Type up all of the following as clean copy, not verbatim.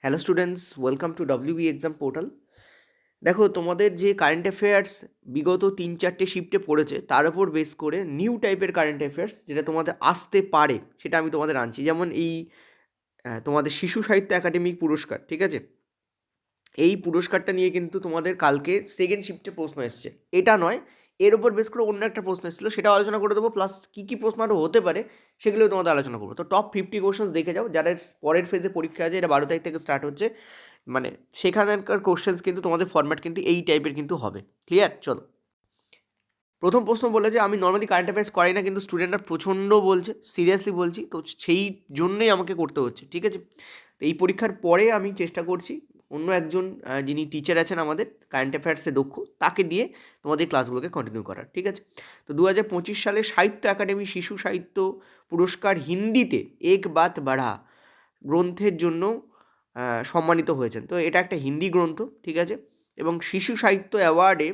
Hello students, welcome to WB exam portal. দেখো, তোমাদের যে কারেন্ট অ্যাফেয়ার্স বিগত 3-4টে শিফটে পড়েছে, তার উপর বেস করে নিউ টাইপের কারেন্ট অ্যাফেয়ার্স যেটা তোমাদের আসতে পারে, সেটা আমি তোমাদের আনছি। যেমন এই তোমাদের শিশু সাহিত্য একাডেমি পুরস্কার, ঠিক আছে? এই পুরস্কারটা নিয়ে কিন্তু তোমাদের কালকে সেকেন্ড শিফটে প্রশ্ন এসছে। এটা নয়, এর উপর বেস করে অন্য একটা প্রশ্ন এসেছিলো, সেটা আলোচনা করে দেবো। প্লাস কী কী প্রশ্ন আরও হতে পারে সেগুলো তোমাদের আলোচনা করবো। তো টপ 50 কোশ্চেন্স দেখে যাও, যাদের পরের ফেজে পরীক্ষা আছে, এটা 12 তারিখ থেকে স্টার্ট হচ্ছে। মানে সেখানকার কোশ্চেন্স কিন্তু তোমাদের ফরম্যাট কিন্তু এই টাইপের কিন্তু হবে। ক্লিয়ার? চলো, প্রথম প্রশ্ন বলেছে, আমি নর্মালি কারেন্ট অ্যাফেয়ার্স করাই না, কিন্তু স্টুডেন্টরা প্রচণ্ড বলছে, সিরিয়াসলি বলছি, তো সেই জন্যই আমাকে করতে হচ্ছে, ঠিক আছে? তো এই পরীক্ষার পরে আমি চেষ্টা করছি অন্য একজন যিনি টিচার আছেন আমাদের কারেন্ট অ্যাফেয়ার্সে দক্ষ, তাকে দিয়ে তোমাদের ক্লাসগুলোকে কন্টিনিউ করার, ঠিক আছে? তো 2025 সালে সাহিত্য একাডেমি শিশু সাহিত্য পুরস্কার হিন্দিতে এক বাত বাড়া গ্রন্থের জন্য সম্মানিত হয়েছেন। তো এটা একটা হিন্দি গ্রন্থ, ঠিক আছে? এবং শিশু সাহিত্য অ্যাওয়ার্ডে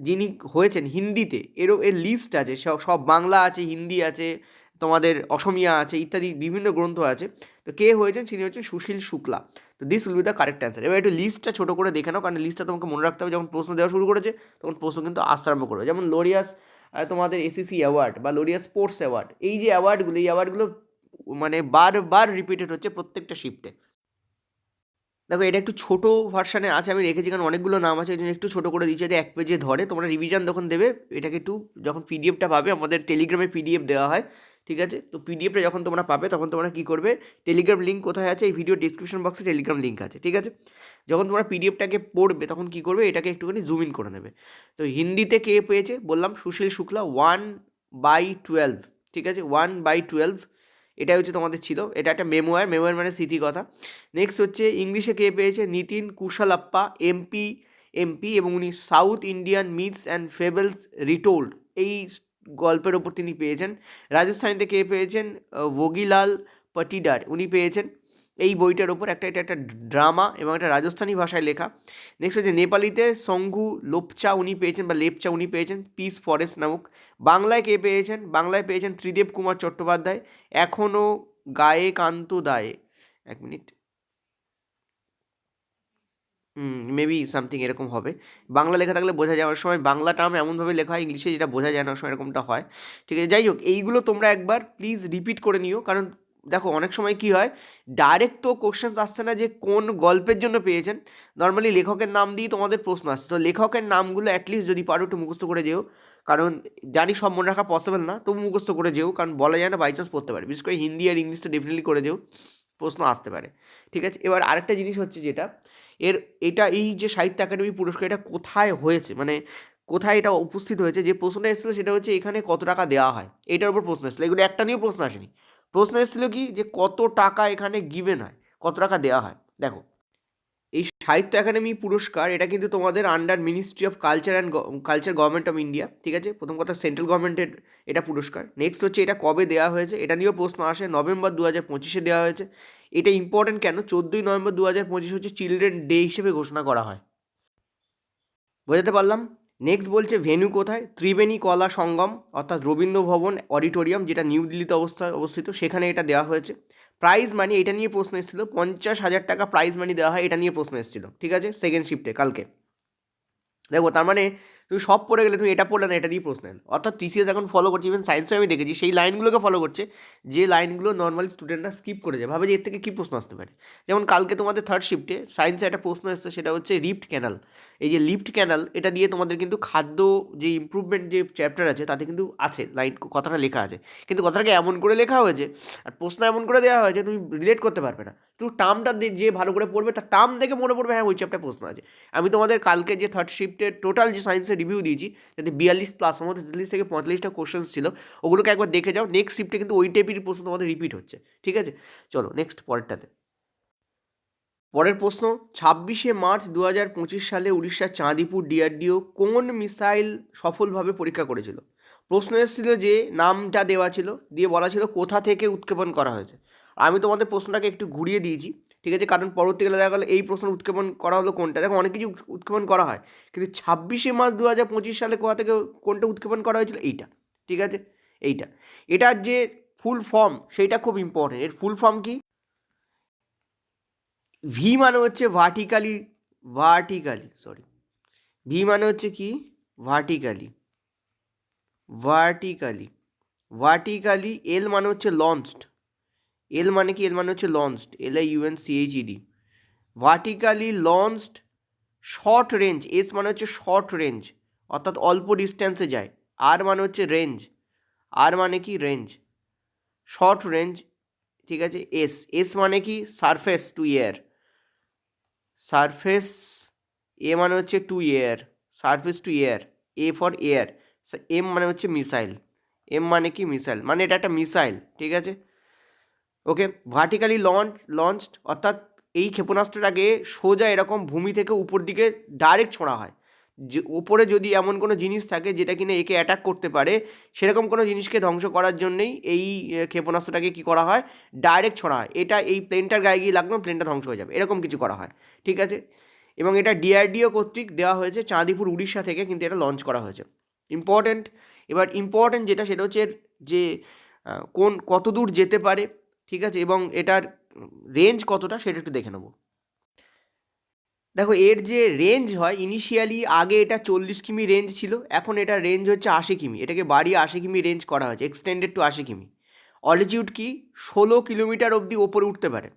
যিনি হয়েছেন হিন্দিতে, এর লিস্ট আছে, সব সব বাংলা আছে, হিন্দি আছে, তোমাদের অসমিয়া আছে, ইত্যাদি বিভিন্ন গ্রন্থ আছে। তো কে হয়েছেন? তিনি হচ্ছেন সুশীল শুক্লা। তো this will be the correct answer. এবার একটু লিস্টটা ছোটো করে দেখে নাও, কারণ লিস্টটা তোমাকে মনে রাখতে হবে। যখন প্রশ্ন দেওয়া শুরু করেছে তখন প্রশ্ন কিন্তু আসতে আরম্ভ করবে। যেমন লোরিয়াস তোমাদের এসিসি অ্যাওয়ার্ড বা লোরিয়াস স্পোর্টস অ্যাওয়ার্ড, এই যে অ্যাওয়ার্ডগুলো, এই অ্যাওয়ার্ডগুলো মানে বারবার রিপিটেড হচ্ছে প্রত্যেকটা শিফটে। দেখো, এটা একটু ছোটো ভার্সানে আছে, আমি রেখেছি কারণ অনেকগুলো নাম আছে, এই জন্য একটু ছোটো করে দিয়েছি, যে 1 পেজে ধরে। তোমরা রিভিশন যখন দেবে, এটাকে একটু যখন পিডিএফটা পাবে, আমাদের টেলিগ্রামে পিডিএফ দেওয়া হয়, ঠিক আছে? তো পিডিএফটা যখন তোমরা পাবে, তখন তোমরা কী করবে, টেলিগ্রাম লিঙ্ক কোথায় আছে, এই ভিডিও ডিসক্রিপশন বক্সে টেলিগ্রাম লিঙ্ক আছে, ঠিক আছে? যখন তোমরা পিডিএফটাকে পড়বে, তখন কী করবে, এটাকে একটুখানি জুম ইন করে নেবে। তো হিন্দিতে কে পেয়েছে বললাম, সুশীল শুক্লা, 1/12, ঠিক আছে? 1/12, এটাই হচ্ছে তোমাদের ছিল। এটা একটা মেমোয়ার, মেমোয়ার মানে স্মৃতিকথা। নেক্সট হচ্ছে ইংলিশে কে পেয়েছে, নিতিন কুশালাপ্পা, এমপি, এবং উনি South Indian myths and fables retold, এই গল্পের ওপর তিনি পেয়েছেন। রাজস্থানীতে কে পেয়েছেন, ভোগিলাল পাটিদার, উনি পেয়েছেন এই বইটার ওপর। এটা একটা ড্রামা এবং একটা রাজস্থানী ভাষায় লেখা। নেক্সট হচ্ছে নেপালিতে সঙ্গু লোপচা, উনি পেয়েছেন, বা লেপচা, উনি পেয়েছেন পিস ফরেস্ট নামক। বাংলায় কে পেয়েছেন, বাংলায় পেয়েছেন ত্রিদেব কুমার চট্টোপাধ্যায়, এখনও গায়ে কান্ত দায়ে। এক মিনিট, মেবি সামথিং এরকম হবে। বাংলা লেখা থাকলে বোঝা যায়, অনেক সময় বাংলা টার্ম এমনভাবে লেখা হয় ইংলিশে যেটা বোঝা যায় না, অনেক সময় এরকমটা হয়, ঠিক আছে? যাই হোক, এইগুলো তোমরা একবার প্লিজ রিপিট করে নিও, কারণ দেখো অনেক সময় কী হয়, ডাইরেক্ট তো কোশ্চেন্স আসছে না যে কোন গল্পের জন্য পেয়েছেন, নর্মালি লেখকের নাম দিয়ে তোমাদের প্রশ্ন আসছে। তো লেখকের নামগুলো অ্যাটলিস্ট যদি পারো একটু মুখস্থ করে যেও, কারণ জানি সব মনে রাখা পসিবল না, তবু মুখস্থ করে যেও, কারণ বলা যায় না, বাই চান্স পড়তে পারে। বিশেষ করে হিন্দি আর ইংলিশ তো ডেফিনেটলি করে যেও, প্রশ্ন আসতে পারে, ঠিক আছে? এবার আরেকটা জিনিস হচ্ছে যেটা, এটা এই যে সাহিত্য একাডেমি পুরস্কার, এটা কোথায় হয়েছে, মানে কোথায় এটা উপস্থিত হয়েছে, যে প্রশ্নটা এসেছিলো সেটা হচ্ছে এখানে কত টাকা দেওয়া হয়, এটার উপর প্রশ্ন এসেছিলো। এগুলো একটা নিয়েও প্রশ্ন আসেনি। প্রশ্ন এসেছিলো কি, যে কত টাকা এখানে গিভেন হয়, কত টাকা দেওয়া হয়। দেখো, এই সাহিত্য একাডেমি পুরস্কার, এটা কিন্তু তোমাদের under ministry of culture government of India, ঠিক আছে? প্রথম কথা, সেন্ট্রাল গভর্নমেন্টের এটা পুরস্কার। নেক্সট হচ্ছে এটা কবে দেওয়া হয়েছে, এটা নিয়েও প্রশ্ন আসে। নভেম্বর 2025 দেওয়া হয়েছে। এটা ইম্পর্টেন্ট কেন, 14ই নভেম্বর 2025 হচ্ছে চিলড্রেন ডে হিসেবে ঘোষণা করা হয়। বোঝাতে পারলাম? নেক্সট বলছে ভেন্যু কোথায়, ত্রিবেণী কলা সঙ্গম, অর্থাৎ রবীন্দ্র ভবন অডিটোরিয়াম, যেটা নিউ দিল্লিতে অবস্থিত, সেখানে এটা দেওয়া হয়েছে। প্রাইজ মানি, এটা নিয়ে প্রশ্ন এসেছিল, 50,000 টাকা প্রাইজ মানি দেওয়া হয়, এটা নিয়ে প্রশ্ন এসেছিল, ঠিক আছে? সেকেন্ড শিফটে কালকে। দেখো, তার মানে তুমি সব পড়ে গেলে, তুমি এটা পড়লে না, এটা দিয়ে প্রশ্ন এলো। অর্থাৎ টিসিএস এখন ফলো করছে, ইভেন সায়েন্সে আমি দেখেছি সেই লাইনগুলোকে ফলো করছে, যে লাইনগুলো নর্মাল স্টুডেন্টরা স্কিপ করে যায়, ভাবে যে এর থেকে কী প্রশ্ন আসতে পারে। যেমন কালকে তোমাদের থার্ড শিফটে সায়েন্সে একটা প্রশ্ন এসেছে, সেটা হচ্ছে লিফট ক্যানাল। এই যে লিফট ক্যানাল, এটা দিয়ে তোমাদের কিন্তু খাদ্য যে ইমপ্রুভমেন্ট যে চ্যাপ্টার আছে, তাতে কিন্তু আছে লাইন, কথাটা লেখা আছে, কিন্তু কথাটাকে এমন করে লেখা হয়েছে আর প্রশ্ন এমন করে দেওয়া হয়েছে, তুমি রিলেট করতে পারবে না। তুমি টার্মটা যে ভালো করে পড়বে, তার টার্ম দেখে মনে পড়বে, হ্যাঁ ওই চ্যাপ্টার প্রশ্ন আছে। আমি তোমাদের কালকে যে থার্ড শিফটের টোটাল যে সায়েন্সের রিভিউ দিয়েছি, যাতে 42+ মতো 43 থেকে 45টা কোশ্চেন্স ছিল, ওগুলোকে একবার দেখে যাও। নেক্সট শিফটে কিন্তু ওই টাইপেরই প্রশ্ন তোমাদের রিপিট হচ্ছে, ঠিক আছে? চলো নেক্সট পরেরটাতে। পরের প্রশ্ন, 26শে মার্চ 2025 সালে উড়িষ্যার চাঁদিপুর ডিআরডিও কোন মিসাইল সফলভাবে পরীক্ষা করেছিল? প্রশ্ন এসেছিল যে নামটা দেওয়া ছিল, দিয়ে বলা ছিল কোথা থেকে উৎক্ষেপণ করা হয়েছে। আমি তোমাদের প্রশ্নটাকে একটু ঘুরিয়ে দিয়েছি, ঠিক আছে? কারণ পরবর্তীকালে দেখা গেলো এই প্রশ্ন উৎক্ষেপণ করা হলো কোনটা। দেখো, অনেক কিছু উৎক্ষেপণ করা হয়, কিন্তু 26শে মার্চ 2025 সালে কোথা থেকে কোনটা উৎক্ষেপণ করা হয়েছিল, এইটা, ঠিক আছে? এইটা, এটার যে ফুল ফর্ম সেইটা খুব ইম্পর্টেন্ট। এর ফুল ফর্ম কি? ভি মানে হচ্ছে ভার্টিক্যালি, ভি মানে হচ্ছে কি ভার্টিক্যালি, ভার্টিক্যালি। এল মানে হচ্ছে লঞ্চড, এল মানে কি, এল মানে হচ্ছে launched, LIUNCHED, vertically launched short range. S মানে হচ্ছে শর্ট রেঞ্জ, অর্থাৎ অল্প ডিস্ট্যান্সে যায়। আর মানে হচ্ছে রেঞ্জ, আর মানে কি রেঞ্জ, শর্ট রেঞ্জ, ঠিক আছে। এস মানে কি surface to air, surface, A মানে হচ্ছে to air, surface to air, A for air. M মানে হচ্ছে মিসাইল, এম মানে কি মিসাইল, মানে এটা একটা মিসাইল, ঠিক আছে। ওকে, ভার্টিক্যালি লঞ্চড অর্থাৎ এই ক্ষেপণাস্ত্রটাকে সোজা এরকম ভূমি থেকে উপর দিকে ডাইরেক্ট ছোঁড়া হয়। যে উপরে যদি এমন কোনো জিনিস থাকে যেটা কিনা একে অ্যাটাক করতে পারে, সেরকম কোনো জিনিসকে ধ্বংস করার জন্যই এই ক্ষেপণাস্ত্রটাকে কী করা হয়, ডাইরেক্ট ছোঁড়া হয়। এটা এই প্লেনটার গায়ে গিয়ে লাগবে, প্লেনটা ধ্বংস হয়ে যাবে, এরকম কিছু করা হয়, ঠিক আছে। এবং এটা DRDO কর্তৃক দেওয়া হয়েছে, চাঁদিপুর উড়িষ্যা থেকে কিন্তু এটা লঞ্চ করা হয়েছে। ইম্পর্ট্যান্ট, এবার ইম্পর্ট্যান্ট যেটা সেটা হচ্ছে যে কত দূর যেতে পারে, ঠিক আছে, এবং এটার রেঞ্জ কতটা সেটা একটু দেখে নেব। দেখো এর যে রেঞ্জ হয়, ইনিশিয়ালি আগে এটা 40 কিমি রেঞ্জ ছিল, এখন এটা রেঞ্জ হচ্ছে 80 কিমি, এটাকে বাড়িয়ে 80 কিমি রেঞ্জ করা হয়েছে, এক্সটেন্ডেড টু 80 কিমি। অলিটিউড কি 16 কিলোমিটার অবধি ওপরে উঠতে পারে,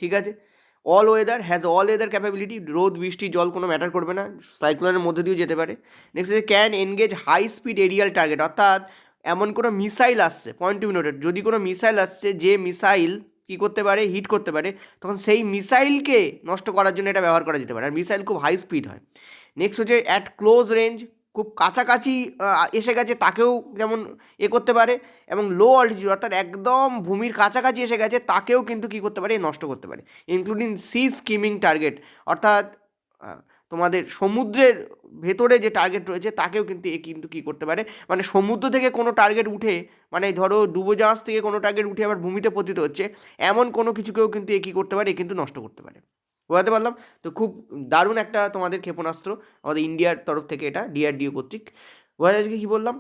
ঠিক আছে। অল ওয়েদার ক্যাপাবিলিটি, রোদ বৃষ্টি জল কোনো ম্যাটার করবে না, সাইক্লোনের মধ্যে দিয়েও যেতে পারে। নেক্সট হচ্ছে can engage high speed aerial target, অর্থাৎ এমন কোনো মিসাইল আসছে, পয়েন্ট টু বি নোটেড, যদি কোনো মিসাইল আসছে যে মিসাইল কী করতে পারে, হিট করতে পারে, তখন সেই মিসাইলকে নষ্ট করার জন্য এটা ব্যবহার করা যেতে পারে, আর মিসাইল খুব হাই স্পিড হয়। নেক্সট হচ্ছে অ্যাট ক্লোজ রেঞ্জ, খুব কাছাকাছি এসে গেছে তাকেও যেমন করতে পারে, এবং লো অল্টিটিউড অর্থাৎ একদম ভূমির কাছাকাছি এসে গেছে তাকেও কিন্তু কী করতে পারে, নষ্ট করতে পারে। ইনক্লুডিং সি স্কিমিং টার্গেট, অর্থাৎ তোমাদের সমুদ্রের ভেতরে যে টার্গেট রয়েছে তাকেও কিন্তু কিন্তু কী করতে পারে, মানে সমুদ্র থেকে কোনো টার্গেট উঠে, মানে ধরো ডুবোজাহাজ থেকে কোনো টার্গেট উঠে আবার ভূমিতে পতিত হচ্ছে, এমন কোনো কিছুকেও কিন্তু কী করতে পারে, কিন্তু নষ্ট করতে পারে। বোঝাতে পারলাম তো? খুব দারুণ একটা তোমাদের ক্ষেপণাস্ত্র আমাদের ইন্ডিয়ার তরফ থেকে, এটা DRDO কর্তৃক। বোঝা যাচ্ছে কী বললাম,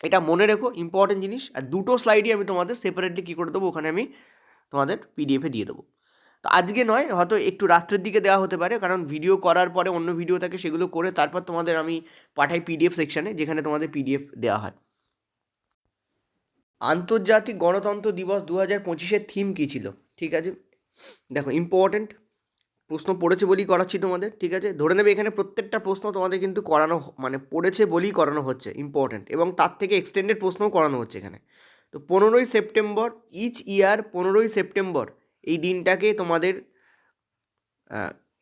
এটা মনে রেখো, ইম্পর্টেন্ট জিনিস। আর দুটো স্লাইডই আমি তোমাদের সেপারেটলি কী করে দেবো, ওখানে আমি তোমাদের PDF-এ দিয়ে দেবো। তো আজকে নয়, হয়তো একটু রাত্রের দিকে দেওয়া হতে পারে, কারণ ভিডিও করার পরে অন্য ভিডিও থাকে, সেগুলো করে তারপর তোমাদের আমি পাঠাই PDF সেকশানে, যেখানে তোমাদের PDF দেওয়া হয়। আন্তর্জাতিক গণতন্ত্র দিবস 2025-এর থিম কী ছিল, ঠিক আছে। দেখো ইম্পর্টেন্ট প্রশ্ন পড়েছে বলেই করাচ্ছি তোমাদের, ঠিক আছে। ধরে নেবে এখানে প্রত্যেকটা প্রশ্ন তোমাদের কিন্তু করানো, মানে পড়েছে বলেই করানো হচ্ছে, ইম্পর্টেন্ট, এবং তার থেকে এক্সটেন্ডেড প্রশ্নও করানো হচ্ছে এখানে। তো 15ই সেপ্টেম্বর, ইচ ইয়ার 15ই সেপ্টেম্বর এই দিনটাকে তোমাদের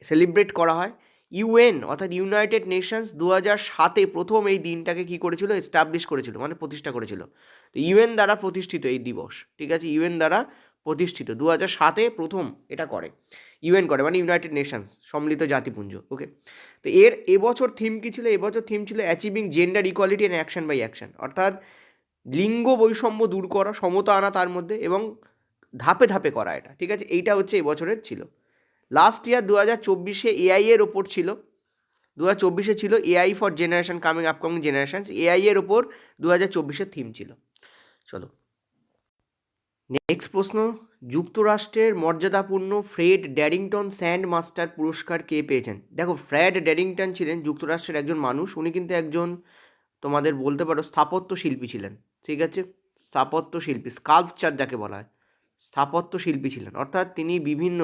সেলিব্রেট করা হয়। UN অর্থাৎ ইউনাইটেড নেশনস 2007-এ প্রথম এই দিনটাকে কী করেছিল, এস্টাবলিশ করেছিল, মানে প্রতিষ্ঠা করেছিল। তো UN দ্বারা প্রতিষ্ঠিত এই দিবস, ঠিক আছে, UN দ্বারা প্রতিষ্ঠিত, 2007-এ প্রথম এটা করে, UN করে, মানে ইউনাইটেড নেশনস, সম্মিলিত জাতিপুঞ্জ। ওকে, তো এবছর থিম কী ছিল, এবছর থিম ছিল achieving gender equality and action by action, অর্থাৎ লিঙ্গ বৈষম্য দূর করা, সমতা আনা তার মধ্যে, এবং ধাপে ধাপে করা এটা, ঠিক আছে। এইটা হচ্ছে এবছরের ছিল। লাস্ট ইয়ার 2024-এ AI এর ওপর ছিল, 2024-এ ছিল AI for generation upcoming generation, AI এর ওপর 2024-এর থিম ছিল। চলো নেক্সট প্রশ্ন, যুক্তরাষ্ট্রের মর্যাদাপূর্ণ ফ্রেড ড্যারিংটন স্যান্ড মাস্টার পুরস্কার কে পেয়েছেন? দেখো ফ্রেড ড্যারিংটন ছিলেন যুক্তরাষ্ট্রের একজন মানুষ, উনি কিন্তু একজন তোমাদের বলতে পারো স্থাপত্য শিল্পী ছিলেন, ঠিক আছে। স্থাপত্য শিল্পী, স্কাল্পচার যাকে বলা হয়, স্থাপত্য শিল্পী ছিলেন, অর্থাৎ তিনি বিভিন্ন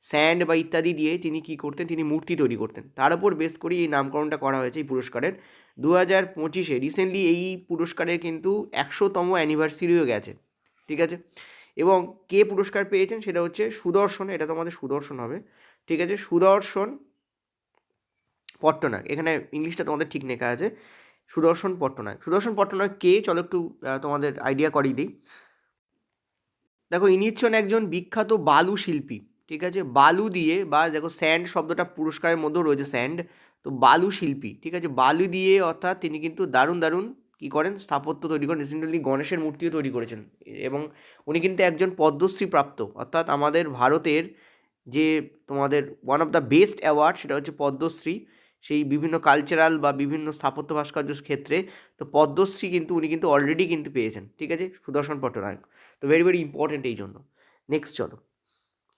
স্যান্ড বা ইত্যাদি দিয়ে তিনি কী করতেন, তিনি মূর্তি তৈরি করতেন, তার উপর বেস করেই এই নামকরণটা করা হয়েছে এই পুরস্কারের। 2025-এ রিসেন্টলি এই পুরস্কারের কিন্তু 100তম অ্যানিভার্সারিও গেছে, ঠিক আছে। এবং কে পুরস্কার পেয়েছেন সেটা হচ্ছে সুদর্শন, এটা তোমাদের সুদর্শন হবে, ঠিক আছে, সুদর্শন পট্টনায়ক, এখানে ইংলিশটা তোমাদের ঠিক লেখা আছে, সুদর্শন পট্টনায়ক কে, চলো একটু তোমাদের আইডিয়া করিয়ে দিই। দেখো ইনি হচ্ছেন একজন বিখ্যাত বালু শিল্পী, ঠিক আছে, বালু দিয়ে, বা দেখো স্যান্ড শব্দটা পুরস্কারের মধ্যেও রয়েছে স্যান্ড, তো বালু শিল্পী, ঠিক আছে, বালু দিয়ে, অর্থাৎ তিনি কিন্তু দারুণ দারুণ কী করেন, স্থাপত্য তৈরি করেন, রিসেন্টলি গণেশের মূর্তিও তৈরি করেছেন, এবং উনি কিন্তু একজন পদ্মশ্রী প্রাপ্ত, অর্থাৎ আমাদের ভারতের যে তোমাদের one of the best award সেটা হচ্ছে পদ্মশ্রী, সেই বিভিন্ন কালচারাল বা বিভিন্ন স্থাপত্য ভাস্কর্য ক্ষেত্রে, তো পদ্মশ্রী কিন্তু উনি কিন্তু অলরেডি কিন্তু পেয়েছেন, ঠিক আছে, সুদর্শন পট্টনায়ক। তো ভেরি ভেরি ইম্পর্টেন্ট এই জন্য। নেক্সট চলো,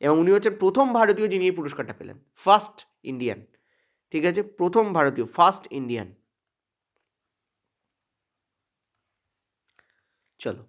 এবং উনি হচ্ছেন প্রথম ভারতীয় যিনি এই পুরস্কারটা পেলেন, ফার্স্ট ইন্ডিয়ান। ঠিক আছে, প্রথম ভারতীয়, ফার্স্ট ইন্ডিয়ান। চলো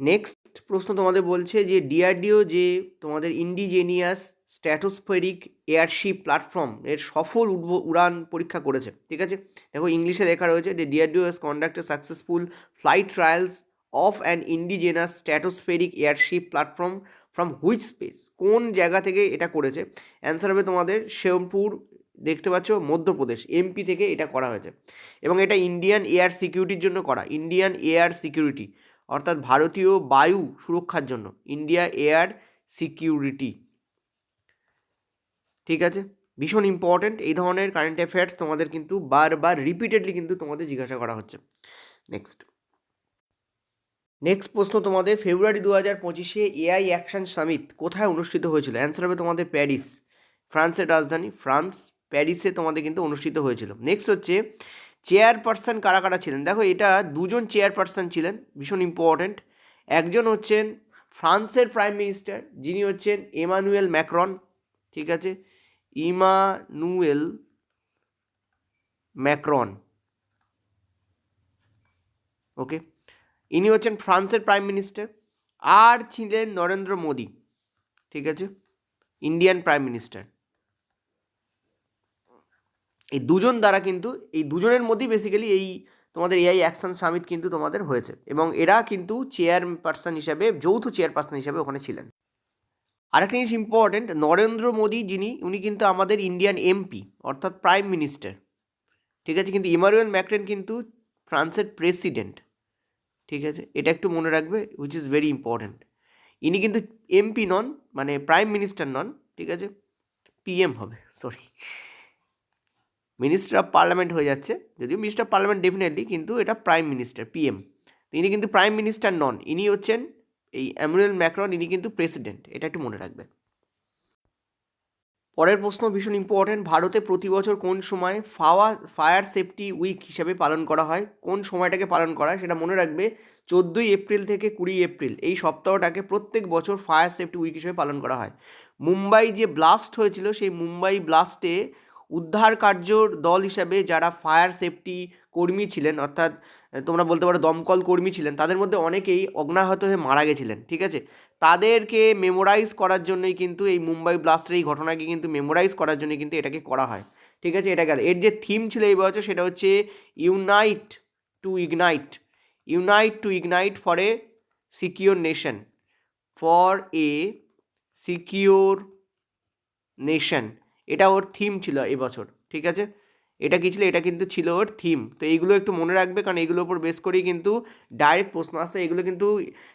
নেক্সট প্রশ্ন তোমাদের বলছে যে ডিআরডিও যে তোমাদের ইন্ডিজেনিয়াস স্ট্র্যাটোস্ফেরিক এয়ারশিপ প্ল্যাটফর্ম এর সফল উড়ান পরীক্ষা করেছে। ঠিক আছে, দেখো ইংলিশে লেখা রয়েছে যে DRDO has conducted successful flight trials of an indigenous stratospheric airship platform from which space, কোন জায়গা থেকে এটা করেছে? অ্যান্সার হবে তোমাদের শেরপুর, দেখতে পাচ্ছ মধ্যপ্রদেশ, এমপি থেকে এটা করা হয়েছে। এবং এটা ইন্ডিয়ান এয়ার সিকিউরিটির জন্য করা, ইন্ডিয়ান এয়ার সিকিউরিটি অর্থাৎ ভারতীয় বায়ু সুরক্ষার জন্য, ইন্ডিয়া এয়ার সিকিউরিটি। ঠিক আছে, ভীষণ ইম্পর্ট্যান্ট এই ধরনের কারেন্ট অ্যাফেয়ার্স তোমাদের কিন্তু বারবার রিপিটেডলি কিন্তু তোমাদের জিজ্ঞাসা করা হচ্ছে। নেক্সট প্রশ্ন তোমাদের, ফেব্রুয়ারি 2025 এআই অ্যাকশন সামিট কোথায় অনুষ্ঠিত হয়েছিল? অ্যান্সার হবে তোমাদের প্যারিস, ফ্রান্সের রাজধানী ফ্রান্স, প্যারিসে তোমাদের কিন্তু অনুষ্ঠিত হয়েছিল। নেক্সট হচ্ছে চেয়ারপারসন কারা কারা ছিলেন? দেখো এটা দুজন চেয়ারপারসন ছিলেন, ভীষণ ইম্পর্ট্যান্ট। একজন হচ্ছেন ফ্রান্সের প্রাইম মিনিস্টার, যিনি হচ্ছেন এমানুয়েল ম্যাক্রন। ঠিক আছে, ইমানুয়েল ম্যাক্রন, ওকে, ইনি হচ্ছেন ফ্রান্সের প্রাইম মিনিস্টার। আর ছিলেন নরেন্দ্র মোদি, ঠিক আছে, ইন্ডিয়ান প্রাইম মিনিস্টার। এই দুজন দ্বারা কিন্তু, এই দুজনের মধ্যেই বেসিক্যালি এই তোমাদের এআই অ্যাকশন সামিট কিন্তু তোমাদের হয়েছে, এবং এরা কিন্তু চেয়ারপারসন হিসাবে, যৌথ চেয়ারপারসন হিসাবে ওখানে ছিলেন। আরেকটা জিনিস ইম্পর্টেন্ট, নরেন্দ্র মোদি যিনি, উনি কিন্তু আমাদের ইন্ডিয়ান এমপি অর্থাৎ প্রাইম মিনিস্টার। ঠিক আছে, কিন্তু ইমানুয়েল ম্যাক্রন কিন্তু ফ্রান্সের প্রেসিডেন্ট। ঠিক আছে, এটা একটু মনে রাখবে, হুইচ ইজ ভেরি ইম্পর্ট্যান্ট। ইনি কিন্তু এমপি নন, মানে প্রাইম মিনিস্টার নন। ঠিক আছে, পিএম হবে, সরি, মিনিস্টার অফ পার্লামেন্ট হয়ে যাচ্ছে, যদিও মিনিস্টার অফ পার্লামেন্ট ডেফিনেটলি, কিন্তু এটা প্রাইম মিনিস্টার, পিএম। ইনি কিন্তু প্রাইম মিনিস্টার নন, ইনি হচ্ছেন এই ইমানুয়েল ম্যাক্রন, ইনি কিন্তু প্রেসিডেন্ট, এটা একটু মনে রাখবে। পরের প্রশ্ন ভীষণ ইম্পর্ট্যান্ট, ভারতে প্রতি বছর কোন সময় ফায়ার সেফটি উইক হিসাবে পালন করা হয়? কোন সময়টাকে পালন করা হয় সেটা মনে রাখবে, 14ই এপ্রিল থেকে 20 এপ্রিল, এই সপ্তাহটাকে প্রত্যেক বছর ফায়ার সেফটি উইক হিসেবে পালন করা হয়। মুম্বাই যে ব্লাস্ট হয়েছিল, সেই মুম্বাই ব্লাস্টে উদ্ধার কার্যর দল হিসাবে যারা ফায়ার সেফটি কর্মী ছিলেন, অর্থাৎ তোমরা বলতে পারো দমকল কর্মী ছিলেন, তাদের মধ্যে অনেকেই অজ্ঞাহত হয়ে মারা গেছিলেন। ঠিক আছে, তাদেরকে মেমোরাইজ করার জন্যই কিন্তু এই মুম্বাই ব্লাস্টের এই ঘটনাকে কিন্তু মেমোরাইজ করার জন্য কিন্তু এটাকে করা হয়। ঠিক আছে, এটা গেল। এর যে থিম ছিল এই বছর সেটা হচ্ছে unite to ignite, unite to ignite for a secure nation, for a secure nation, এটা ওর থিম ছিল এবছর। ঠিক আছে, এটা কী ছিল? এটা কিন্তু ছিল ওর থিম। তো এইগুলো একটু মনে রাখবে, কারণ এইগুলোর উপর বেস করেই কিন্তু ডাইরেক্ট প্রশ্ন আসে, এগুলো কিন্তু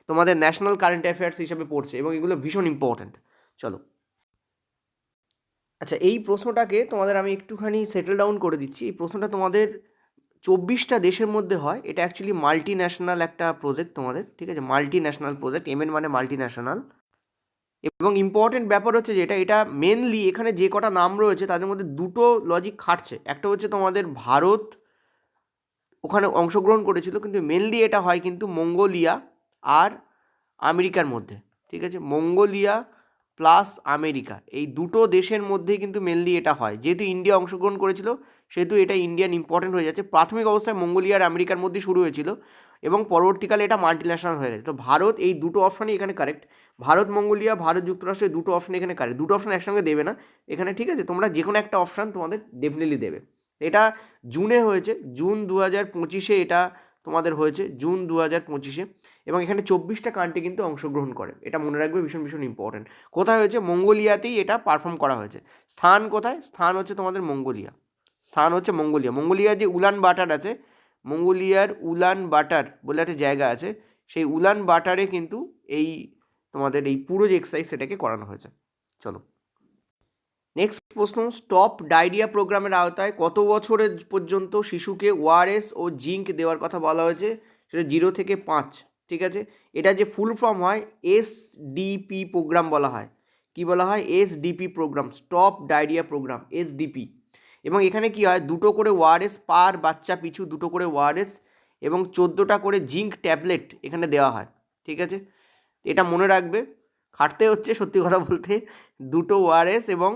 তোমাদের ন্যাশনাল কারেন্ট অ্যাফেয়ার্স হিসাবে পড়ছে, এবং এগুলো ভীষণ ইম্পর্ট্যান্ট। চলো, আচ্ছা, এই প্রশ্নটাকে তোমাদের আমি একটুখানি সেটেল ডাউন করে দিচ্ছি। এই প্রশ্নটা তোমাদের 24টা দেশের মধ্যে হয়, এটা অ্যাকচুয়ালি মাল্টি ন্যাশনাল একটা প্রজেক্ট তোমাদের। ঠিক আছে, মাল্টি ন্যাশনাল প্রজেক্ট, এমএন মানে মাল্টি ন্যাশনাল। এবং ইম্পর্টেন্ট ব্যাপার হচ্ছে যেটা, এটা মেনলি এখানে যে কটা নাম রয়েছে তাদের মধ্যে দুটো লজিক খাটছে। একটা হচ্ছে তোমাদের ভারত ওখানে অংশগ্রহণ করেছিল, কিন্তু মেনলি এটা হয় কিন্তু মঙ্গোলিয়া আর আমেরিকার মধ্যে। ঠিক আছে, মঙ্গোলিয়া প্লাস আমেরিকা, এই দুটো দেশের মধ্যেই কিন্তু মেনলি এটা হয়। যেহেতু ইন্ডিয়া অংশগ্রহণ করেছিল, সেহেতু এটা ইন্ডিয়ান ইম্পর্টেন্ট হয়ে যাচ্ছে। প্রাথমিক অবস্থায় মঙ্গোলিয়া আর আমেরিকার মধ্যে শুরু হয়েছিল, এবং পরবর্তীকালে এটা মাল্টিন্যাশনাল হয়ে গেছে। তো ভারত, এই দুটো অপশানই এখানে কারেক্ট। ভারত মঙ্গোলিয়া, ভারত যুক্তরাষ্ট্র, এই দুটো অপশান এখানে কারেক্ট। দুটো অপশান একসঙ্গে দেবে না এখানে। ঠিক আছে, তোমরা যে কোনো একটা অপশান তোমাদের ডেফিনেটলি দেবে। এটা জুনে হয়েছে, জুন 2025 এটা তোমাদের হয়েছে, জুন 2025, এবং এখানে 24টা কান্ট্রি কিন্তু অংশগ্রহণ করে, এটা মনে রাখবে, ভীষণ ভীষণ ইম্পর্টেন্ট। কোথায় হয়েছে? মঙ্গোলিয়াতেই এটা পারফর্ম করা হয়েছে। স্থান কোথায়? স্থান হচ্ছে তোমাদের মঙ্গোলিয়া, স্থান হচ্ছে মঙ্গোলিয়া। মঙ্গোলিয়ার যে উলান বাটার আছে, মঙ্গোলিয়ার উলান বাটার বলে একটা জায়গা আছে, সেই উলান বাটারে কিন্তু এই তোমাদের এই পুরো যে এক্সারসাইজ সেটাকে করানো হয়েছে। চলো নেক্সট প্রশ্ন, স্টপ ডায়রিয়া প্রোগ্রামের আওতায় কত বছরের পর্যন্ত শিশুকে ওআরএস ও জিঙ্ক দেওয়ার কথা বলা হয়েছে? সেটা 0 থেকে 5। ঠিক আছে, এটা যে ফুল ফর্ম হয় এসডিপি প্রোগ্রাম বলা হয়। কি বলা হয়? SDP program, stop diarrhoea program, SDP. এবং এখানে কি হয়, 2টো করে ওআরএস পার বাচ্চা পিছু, 2টো করে ওআরএস এবং 14টা করে জিঙ্ক ট্যাবলেট এখানে দেওয়া হয়। ঠিক আছে, এটা মনে রাখবে, খাটতে হচ্ছে সত্যি কথা বলতে, দুটো ওআরএস এবং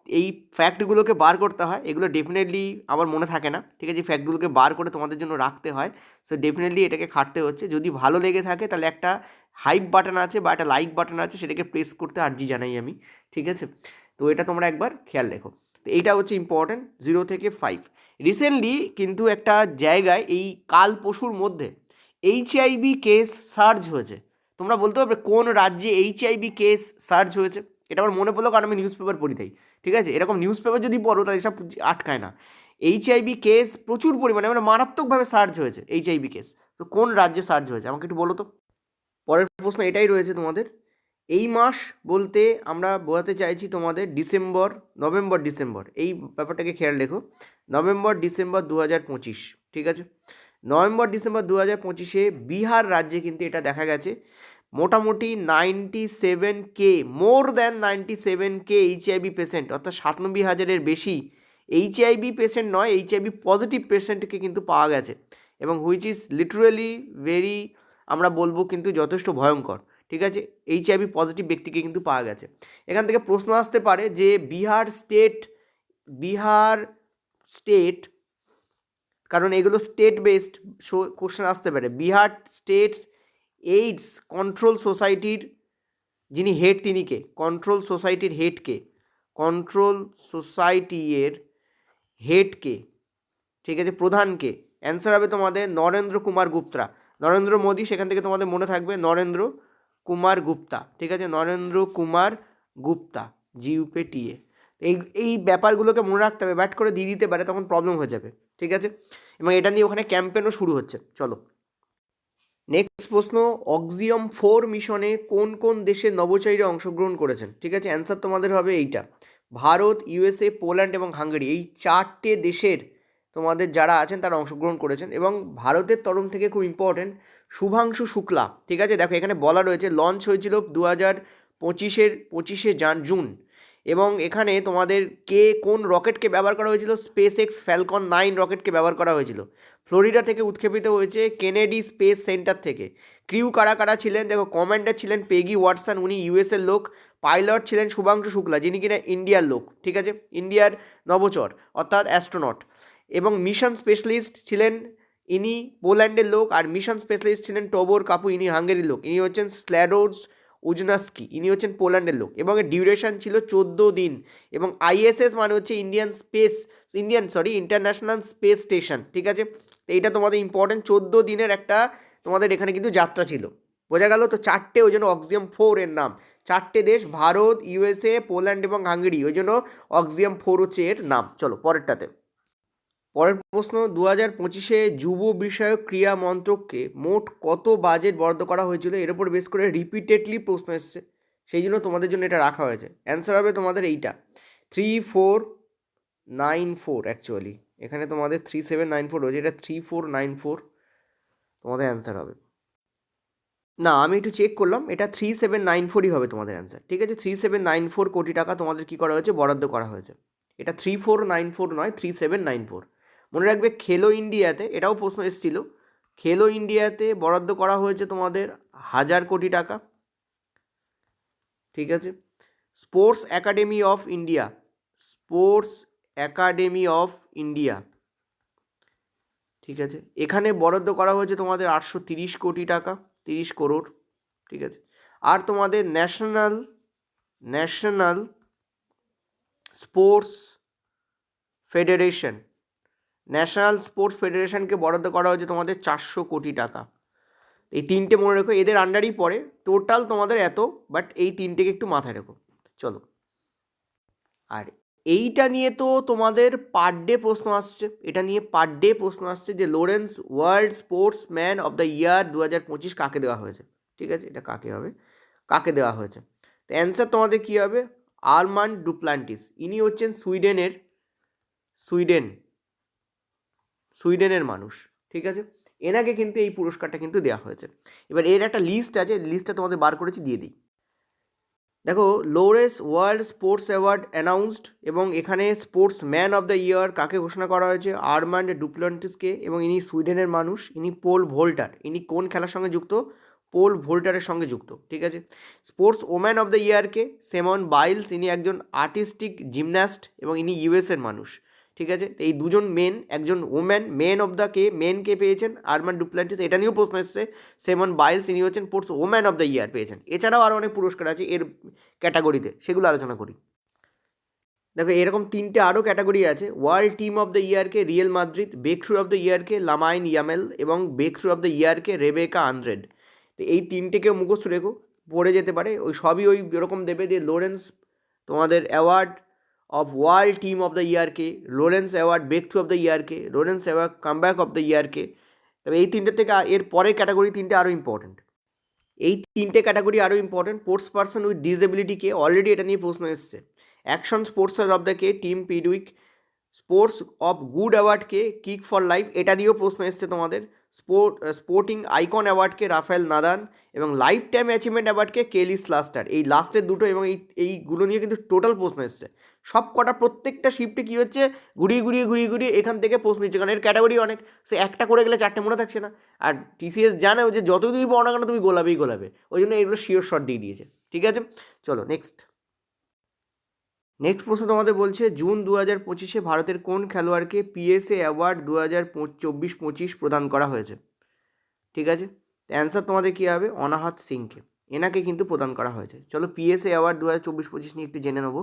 এই ফ্যাক্টগুলোকে বার করতে হয়। এগুলো ডেফিনেটলি আমার মনে থাকে না, ঠিক আছে? ফ্যাক্টগুলোকে বার করে তোমাদের জন্য রাখতে হয়। সো ডেফিনেটলি এটাকে খাটতে হচ্ছে। যদি ভালো লেগে থাকে তাহলে একটা হাইপ বাটন আছে বা একটা লাইক বাটন আছে, সেটাকে প্রেস করতে আর্জি জানাই আমি, ঠিক আছে? তো এটা তোমরা একবার খেয়াল রেখো। তো এইটা হচ্ছে ইম্পর্টেন্ট 0 থেকে 5। রিসেন্টলি কিন্তু একটা জায়গায় এই কাল পরশুর মধ্যে এইচআইভি কেস সার্জ হয়েছে। তোমরা বলতে পারবে কোন রাজ্যে এইচআইভি কেস সার্জ হয়েছে? এটা আমার মনে পড়লো কারণ আমি নিউজ পেপার পড়ি তাই, ঠিক আছে? এরকম নিউজ পেপার যদি পড়ো তাহলে এসব আটকায় না। এইচআইভি কেস প্রচুর পরিমাণে, মানে মারাত্মকভাবে সার্জ হয়েছে এইচআইভি কেস। তো কোন রাজ্যে সার্জ হয়েছে আমাকে একটু বলো তো। পরের প্রশ্ন এটাই রয়েছে তোমাদের। এই মাস বলতে আমরা বোঝাতে চাইছি তোমাদের ডিসেম্বর, নভেম্বর ডিসেম্বর, এই ব্যাপারটাকে খেয়াল রেখো। নভেম্বর ডিসেম্বর 2025, ঠিক আছে? নভেম্বর ডিসেম্বর 2025-এ বিহার রাজ্যে কিন্তু এটা দেখা গেছে মোটামুটি 97K, more than 97K HIV patient, অর্থাৎ 97,000-এর বেশি এইচআইভি পেশেন্ট নয়, এইচআইভি পজিটিভ পেশেন্টকে কিন্তু পাওয়া গেছে, এবং হুইচ ইজ লিটারেলি ভেরি, আমরা বলবো কিন্তু যথেষ্ট ভয়ঙ্কর, ঠিক আছে? এইচআইভি পজিটিভ ব্যক্তিকে কিন্তু পাওয়া গেছে। এখান থেকে প্রশ্ন আসতে পারে যে বিহার স্টেট, কারণ এগুলো স্টেট বেসড কোশ্চেন আসতে পারে। বিহার স্টেটস এইডস কন্ট্রোল সোসাইটির যিনি হেড তিনি কে? কন্ট্রোল সোসাইটির হেড কে? কন্ট্রোল সোসাইটির হেড কে, ঠিক আছে? প্রধান কে? অ্যান্সার হবে তোমাদের নরেন্দ্র কুমার গুপ্তা। নরেন্দ্র মোদী, সেখান থেকে তোমাদের মনে থাকবে নরেন্দ্র কুমার গুপ্তা, ঠিক আছে? নরেন্দ্র কুমার গুপ্তা, GUPTA। এই এই ব্যাপারগুলোকে মনে রাখতে হবে, ব্যাট করে দিয়ে দিতে পারে তখন প্রবলেম হয়ে যাবে, ঠিক আছে? এবং এটা নিয়ে ওখানে ক্যাম্পেনও শুরু হচ্ছে। চলো নেক্সট প্রশ্ন, অক্সিয়াম 4 মিশনে কোন কোন দেশের নভোচারীরা অংশগ্রহণ করেছেন? ঠিক আছে, অ্যান্সার তোমাদের হবে এইটা, ভারত, USA, পোল্যান্ড এবং হাঙ্গেরি, এই 4টে দেশের তোমাদের যারা আছেন তারা অংশগ্রহণ করেছেন। এবং ভারতের তরফ থেকে খুব ইম্পর্টেন্ট শুভাংশু শুক্লা, ঠিক আছে? দেখো এখানে বলা রয়েছে লঞ্চ হয়েছিল 2025-এর জুন, এবং এখানে তোমাদের কোন রকেটকে ব্যবহার করা হয়েছিল? SpaceX ফ্যালকন 9 রকেটকে ব্যবহার করা হয়েছিল। ফ্লোরিডা থেকে উৎক্ষেপিত হয়েছে কেনেডি স্পেস সেন্টার থেকে। ক্রিউ কারা কারা ছিলেন? দেখো কমান্ডার ছিলেন পেগি ওয়াটসন, উনি ইউএসের লোক। পাইলট ছিলেন শুভাংশু শুক্লা, যিনি কিনা ইন্ডিয়ার লোক, ঠিক আছে? ইন্ডিয়ার নভোচর অর্থাৎ অ্যাস্ট্রোনট। এবং মিশন স্পেশালিস্ট ছিলেন ইনি পোল্যান্ডের লোক, আর মিশন স্পেশালিস্ট ছিলেন টোবোর কাপু, ইনি হাঙ্গেরির লোক। ইনি হচ্ছেন স্ল্যাডোজ উজনাস্কি, ইনি হচ্ছেন পোল্যান্ডের লোক। এবং এর ডিউরেশন ছিল 14 দিন। এবং ISS মানে হচ্ছে ইন্টারন্যাশনাল স্পেস স্টেশন, ঠিক আছে? তো এইটা তোমাদের ইম্পর্টেন্ট, 14 দিনের একটা তোমাদের এখানে কিন্তু যাত্রা ছিল। বোঝা গেল তো? 4টে, ওই জন্য অক্সিয়াম 4 এর নাম। 4টে দেশ, ভারত, USA, পোল্যান্ড এবং হাঙ্গেরি, ওই জন্য অক্সিয়াম 4 হচ্ছে এর নাম। চলো পরেরটাতে। পরের প্রশ্ন, 2025-এ যুব বিষয়ক ক্রিয়া মন্ত্রককে মোট কত বাজেট বরাদ্দ করা হয়েছিল? এর উপর বেস করে রিপিটেডলি প্রশ্ন এসছে, সেই জন্য তোমাদের জন্য এটা রাখা হয়েছে। অ্যান্সার হবে তোমাদের এইটা 3494। অ্যাকচুয়ালি এখানে তোমাদের 3794 রয়েছে, এটা 3494 তোমাদের অ্যান্সার হবে। না, আমি একটু চেক করলাম, এটা 3794ই হবে তোমাদের অ্যান্সার, ঠিক আছে? 3794 কোটি টাকা তোমাদের কী করা হয়েছে? বরাদ্দ করা হয়েছে। এটা 3494 নয়, 3794। মনে রাখবে খেলো ইন্ডিয়াতে, এটাও প্রশ্ন এসেছিল, খেলো ইন্ডিয়াতে বরাদ্দ করা হয়েছে তোমাদের 1000 কোটি টাকা, ঠিক আছে? স্পোর্টস একাডেমি অফ ইন্ডিয়া, ঠিক আছে, এখানে বরাদ্দ করা হয়েছে তোমাদের 830 কোটি টাকা, 30 করোড়, ঠিক আছে? আর তোমাদের ন্যাশনাল স্পোর্টস ফেডারেশনকে বরাদ্দ করা হয়েছে তোমাদের 400 কোটি টাকা। এই তিনটে মনে রেখো, এদের আন্ডারই পড়ে, টোটাল তোমাদের এত, বাট এই তিনটেকে একটু মাথায় রেখো। চলো, আর এইটা নিয়ে তো তোমাদের পার ডে প্রশ্ন আসছে, যে Lawrence world sportsman of the ইয়ার 2025 কাকে দেওয়া হয়েছে? ঠিক আছে, এটা কাকে দেওয়া হয়েছে? তো অ্যান্সার তোমাদের কী হবে? আর্মান্ড ডুপ্লান্টিস, ইনি হচ্ছেন সুইডেনের মানুষ, ঠিক আছে? এনাকে কিন্তু এই পুরস্কারটা কিন্তু দেওয়া হয়েছে। এবার এর একটা লিস্ট আছে, লিস্টটা তোমাদের বার করেছি, দিয়ে দিই। দেখো, লোরেস ওয়ার্ল্ড স্পোর্টস অ্যাওয়ার্ড অ্যানাউন্সড, এবং এখানে স্পোর্টস ম্যান অফ দ্য ইয়ার কাকে ঘোষণা করা হয়েছে? আর্মান্ড ডুপ্লান্টিসকে, এবং ইনি সুইডেনের মানুষ, ইনি পোল ভোল্টার। ইনি কোন খেলার সঙ্গে যুক্ত? পোল ভোল্টারের সঙ্গে যুক্ত, ঠিক আছে। স্পোর্টস ওম্যান অফ দ্য ইয়ারকে সেমন বাইলস, ইনি একজন আর্টিস্টিক জিমন্যাস্ট এবং ইনি ইউএসের মানুষ, ঠিক আছে। তো এই দুজন মেন, একজন ওম্যান মেন অফ দ্য মেনকে পেয়েছেন আরমান ডুপ্ল্যান্টিস, এটা নিয়েও প্রশ্ন এসছে। সেমন বাইলস ইনি হচ্ছেন স্পোর্টস ওম্যান অফ দ্য ইয়ার পেয়েছেন। এছাড়াও আরও অনেক পুরস্কার আছে এর ক্যাটাগরিতে, সেগুলো আলোচনা করি। দেখো এরকম তিনটে আরও ক্যাটাগরি আছে। ওয়ার্ল্ড টিম অফ দ্য ইয়ারকে Real Madrid, break through of the ইয়ারকে লামাইন ইয়ামেল এবং ব্রেক থ্রু অফ দ্য ইয়ারকে রেবেকা আন্দ্রেড। তো এই তিনটেকে মুখস্থ রেখো, পড়ে যেতে পারে, ওই সবই ওই এরকম দেবে যে লোরেন্স তোমাদের award of world team of the ইয়ারকে, Laureus award break through of the ইয়ারকে, Laureus award comeback of the ইয়ারকে। তবে এই তিনটে থেকে এর পরের ক্যাটাগরি তিনটে আরও ইম্পর্টেন্ট। এই তিনটে ক্যাটাগরি আরও ইম্পর্টেন্ট। স্পোর্টস পার্সন উইথ ডিসেবিলিটিকে, অলরেডি এটা নিয়ে প্রশ্ন এসছে। অ্যাকশন স্পোর্টসার অফ দ্য কে টিম পিডউইক। স্পোর্টস অফ গুড অ্যাওয়ার্ডকে কিক ফর লাইফ, এটা দিয়েও প্রশ্ন এসছে তোমাদের। স্পোর্টিং আইকন অ্যাওয়ার্ডকে রাফায়েল নাদান এবং লাইফ টাইম অ্যাচিভমেন্ট অ্যাওয়ার্ডকে কেলি স্লাস্টার। এই লাস্টের দুটো এবং এইগুলো নিয়ে কিন্তু টোটাল প্রশ্ন এসছে। সব কটা প্রত্যেকটা শিফটে কী হচ্ছে, ঘুরিয়ে এখান থেকে প্রশ্ন নিচ্ছে, কারণ এর ক্যাটাগরি অনেক, সে একটা করে গেলে চারটে মনে থাকছে না। আর টিসিএস জানেও যে যত তুমি পড়ো না কেন তুমি গোলাবে, ওই জন্য এগুলো শিওর শর্ট দিয়ে দিয়েছে, ঠিক আছে। চলো নেক্সট প্রশ্ন তোমাদের বলছে, জুন 2025 ভারতের কোন খেলোয়াড়কে পিএসএ অ্যাওয়ার্ড 2024-25 প্রদান করা হয়েছে, ঠিক আছে। অ্যান্সার তোমাদের কী হবে, অনাহত সিংকে, এনাকে কিন্তু প্রদান করা হয়েছে। চলো পিএসএ অ্যাওয়ার্ড 2024-25 নিয়ে একটু জেনে নেবো।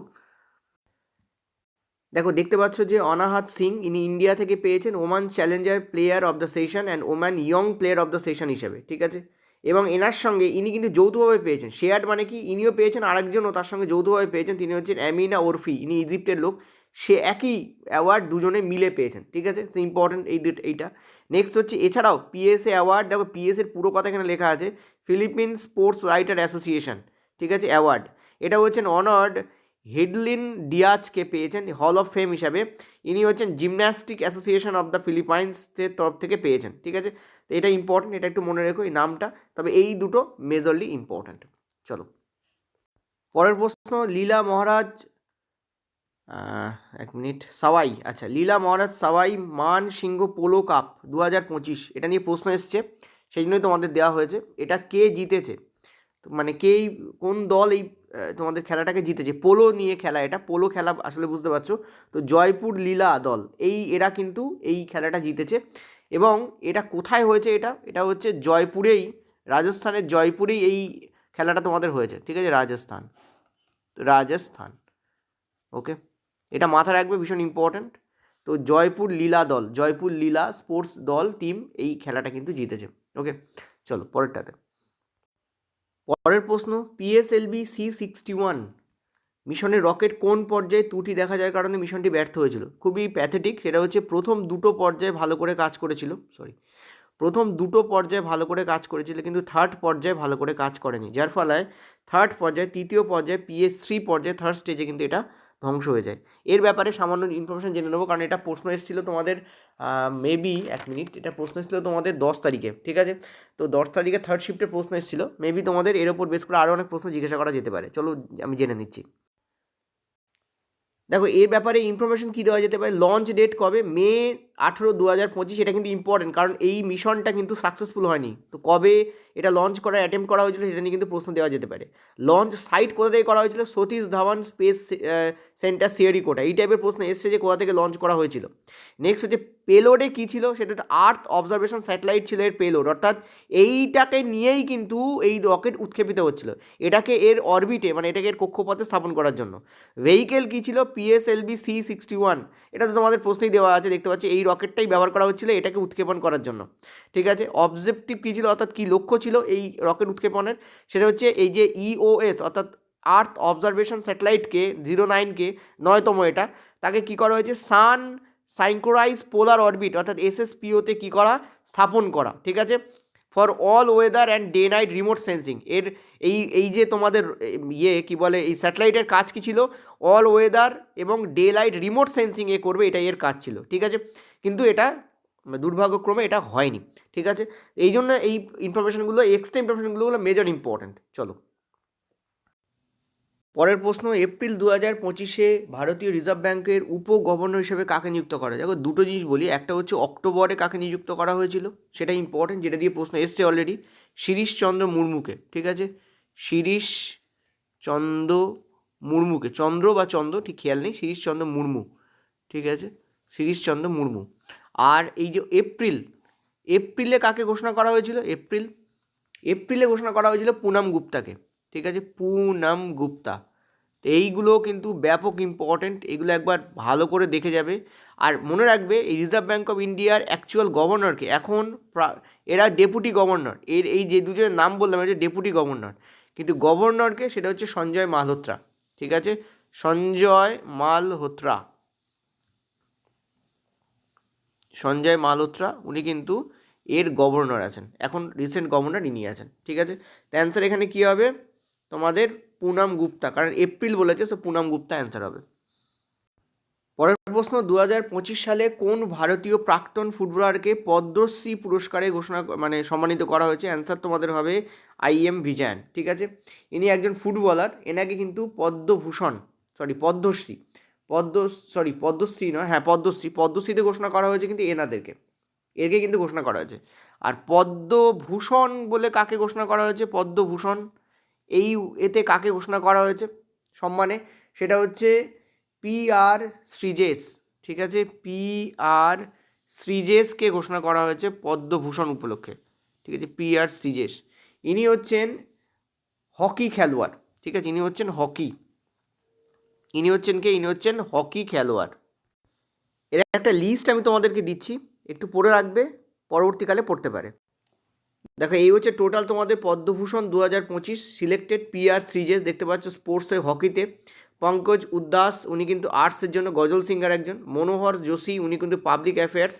দেখো দেখতে পাচ্ছ যে অনাহত সিং ইনি ইন্ডিয়া থেকে পেয়েছেন Oman Challenger player of the session and Oman young player of the session হিসেবে, ঠিক আছে। এবং এনার সঙ্গে ইনি কিন্তু যৌথভাবে পেয়েছেন, শেয়ার্ড মানে কি, ইনিও পেয়েছেন আরেকজনও তার সঙ্গে যৌথভাবে পেয়েছেন, তিনি হচ্ছেন অ্যামিনা ওরফি, ইনি ইজিপ্টের লোক। সে একই অ্যাওয়ার্ড দুজনে মিলে পেয়েছেন, ঠিক আছে। সে ইম্পর্টেন্ট এইটা। নেক্সট হচ্ছে এছাড়াও পিএসএ অ্যাওয়ার্ড, দেখো পিএসএর পুরো কথা এখানে লেখা আছে, ফিলিপিন স্পোর্টস রাইটার অ্যাসোসিয়েশন, ঠিক আছে, অ্যাওয়ার্ড। এটা হচ্ছেন অনার্ড হেডলিন ডিয়াজকে পেয়েছেন হল অফ ফেম হিসাবে। ইনি হচ্ছেন জিমন্যাস্টিক অ্যাসোসিয়েশন অফ দ্য ফিলিপাইন্সের তরফ থেকে পেয়েছেন, ঠিক আছে। তো এটা ইম্পর্টেন্ট, এটা একটু মনে রেখো এই নামটা। তবে এই দুটো মেজরলি ইম্পর্ট্যান্ট। চলো পরের প্রশ্ন, লীলা মহারাজ এক মিনিট সাওয়াই, আচ্ছা লীলা মহারাজ সাওয়াই মান সিংহ পোলো কাপ 2025, এটা নিয়ে প্রশ্ন এসছে, সেই জন্যই তোমাদের দেওয়া হয়েছে। এটা কে জিতেছে, মানে কোন দল এই তোমাদের খেলাটাকে জিতেছে, পোলো নিয়ে খেলা, এটা পোলো খেলা আসলে বুঝতে পারছো। তো জয়পুর লীলা দল এরা কিন্তু এই খেলাটা জিতেছে। এবং এটা কোথায় হয়েছে, এটা হচ্ছে জয়পুরেই, রাজস্থানের জয়পুরেই এই খেলাটা তোমাদের হয়েছে, ঠিক আছে, রাজস্থান। ওকে, এটা মাথায় রাখবে, ভীষণ ইম্পর্ট্যান্ট। তো জয়পুর লীলা স্পোর্টস দল টিম এই খেলাটা কিন্তু জিতেছে। ওকে, চলো পরেরটাতে। পরের প্রশ্ন, পিএসএলভি C61 মিশনের রকেট কোন পর্যায়ে ত্রুটি দেখা যাওয়ার কারণে মিশনটি ব্যর্থ হয়েছিল। খুবই প্যাথেটিক, সেটা হচ্ছে প্রথম দুটো পর্যায়ে ভালো করে কাজ করেছিল, কিন্তু থার্ড পর্যায়ে ভালো করে কাজ করেনি, যার ফলে তৃতীয় পর্যায়ে PS3 পর্যায়ে থার্ড স্টেজে কিন্তু এটা ধ্বংস হয়ে যায়। এর ব্যাপারে সামান্য ইনফরমেশন জেনে নেবো, কারণ এটা প্রশ্ন এসেছিলো তোমাদের মেবি, এক মিনিট, এটা প্রশ্ন এসেছিলো তোমাদের 10 তারিখে, ঠিক আছে। তো 10 তারিখে থার্ড শিফটের প্রশ্ন এসেছিলো, মেবি তোমাদের এর ওপর বেস করে আরও অনেক প্রশ্ন জিজ্ঞাসা করা যেতে পারে। চলো আমি জেনে নিচ্ছি। দেখো এর ব্যাপারে ইনফরমেশন কী দেওয়া যেতে পারে, লঞ্চ ডেট কবে, মে 18, 2025, এটা কিন্তু ইম্পর্টেন্ট, কারণ এই মিশনটা কিন্তু সাকসেসফুল হয়নি। তো কবে এটা লঞ্চ করার অ্যাটেম্প করা হয়েছিল সেটা নিয়ে কিন্তু প্রশ্ন দেওয়া যেতে পারে। লঞ্চ সাইট কোথা থেকে করা হয়েছিল, সতীশ ধাওয়ান স্পেস সেন্টার শ্রীহরিকোটা, এই টাইপের প্রশ্ন এসছে যে কোথা থেকে লঞ্চ করা হয়েছিল। নেক্সট হচ্ছে পেলোডে কী ছিল, সেটা আর্থ অবজারভেশন স্যাটেলাইট ছিল এর পেলোড, অর্থাৎ এইটাকে নিয়েই কিন্তু এই রকেট উৎক্ষেপিত হচ্ছিল, এটাকে এর অরবিটে, মানে এটাকে এর কক্ষপথে স্থাপন করার জন্য। ভেহিকেল কী ছিল, PSLV C61, এটা তো তোমাদের প্রশ্নেই দেওয়া আছে, দেখতে পাচ্ছি এই রকেটটাই ব্যবহার করা হচ্ছিল এটাকে উৎক্ষেপণ করার জন্য, ঠিক আছে। অবজেক্টিভ কী ছিল, অর্থাৎ কী লক্ষ্য ছিল এই রকেট উৎক্ষেপণের, সেটা হচ্ছে এই যে EOS অর্থাৎ আর্থ অবজারভেশন স্যাটেলাইটকে 09কে 9তম, এটা তাকে কী করা হয়েছে, সান সাইনক্রোনাইজ পোলার অরবিট অর্থাৎ SSPOতে কী করা, স্থাপন করা, ঠিক আছে। For all weather and day night remote sensing, এর এই যে তোমাদের কী বলে, এই স্যাটেলাইটের কাজ কী ছিল, অল ওয়েদার এবং ডে লাইট রিমোট সেন্সিং করবে, এটাই এর কাজ ছিল, ঠিক আছে। কিন্তু এটা দুর্ভাগ্যক্রমে এটা হয়নি, ঠিক আছে। এই জন্য এই ইনফরমেশনগুলো, এক্সট্রা ইনফরমেশনগুলো মেজর ইম্পর্ট্যান্ট। চলো পরের প্রশ্ন, এপ্রিল 2025 ভারতীয় রিজার্ভ ব্যাঙ্কের উপ গভর্নর হিসেবে কাকে নিযুক্ত করা যায়। দেখো দুটো জিনিস বলি, একটা হচ্ছে অক্টোবরে কাকে নিযুক্ত করা হয়েছিল, সেটা ইম্পর্টেন্ট, যেটা দিয়ে প্রশ্ন এসছে অলরেডি, শিরীষচন্দ্র মুর্মুকে, ঠিক আছে, শিরীষচন্দ্র মুর্মুকে, চন্দ্র বা চন্দ্র ঠিক খেয়াল নেই, শিরীষচন্দ্র মুর্মু, ঠিক আছে, শিরীষচন্দ্র মুর্মু। আর এই যে এপ্রিলে কাকে ঘোষণা করা হয়েছিল? এপ্রিলে ঘোষণা করা হয়েছিল পুনাম গুপ্তাকে, ঠিক আছে, পুনাম গুপ্তা। তো এইগুলো কিন্তু ব্যাপক ইম্পর্টেন্ট, এগুলো একবার ভালো করে দেখে যাবে। আর মনে রাখবে এই রিজার্ভ ব্যাঙ্ক অফ ইন্ডিয়ার অ্যাকচুয়াল গভর্নরকে এখন এরা ডেপুটি গভর্নর, এই যে দুজনের নাম বললাম এটা ডেপুটি গভর্নর, কিন্তু গভর্নরকে সেটা হচ্ছে সঞ্জয় মালহোত্রা, ঠিক আছে, সঞ্জয় মালহোত্রা উনি কিন্তু এর গভর্নর আছেন, এখন রিসেন্ট গভর্নর ইনি আছেন, ঠিক আছে। তো অ্যান্সার এখানে কী হবে তোমাদের? পুনাম গুপ্তা, কারণ এপ্রিল বলেছে, সো পুনাম গুপ্তা অ্যান্সার হবে। পরের প্রশ্ন, 2025 সালে কোন ভারতীয় প্রাক্তন ফুটবলারকে পদ্মশ্রী পুরস্কারে সম্মানিত করা হয়েছে? অ্যান্সার তোমাদের হবে IM ভিজায়ান, ঠিক আছে। ইনি একজন ফুটবলার, এনাকে কিন্তু পদ্মশ্রীতে ঘোষণা করা হয়েছে কিন্তু একে কিন্তু ঘোষণা করা হয়েছে। আর পদ্মভূষণ বলে কাকে ঘোষণা করা হয়েছে? পদ্মভূষণ এতে কাকে ঘোষণা করা হয়েছে সম্মানে? সেটা হচ্ছে PR শ্রীজেশ, ঠিক আছে, PR শ্রীজেশকে ঘোষণা করা হয়েছে পদ্মভূষণ উপলক্ষে, ঠিক আছে, PR শ্রীজেশ। ইনি হচ্ছেন হকি খেলোয়াড়, ঠিক আছে, ইনি হচ্ছেন হকি খেলোয়াড়। এর একটা লিস্ট আমি তোমাদেরকে দিচ্ছি, একটু পড়ে রাখবে, পরবর্তীকালে পড়তে পারে। দেখো এই হচ্ছে টোটাল তোমাদের পদ্মভূষণ 2025 সিলেক্টেড। PR শ্রীজেশ দেখতে পাচ্ছ স্পোর্টসে হকিতে, পঙ্কজ উদ্দাস উনি কিন্তু আর্টসের জন্য গজল সিঙ্গার একজন, মনোহর যোশী উনি কিন্তু পাবলিক অ্যাফেয়ার্স,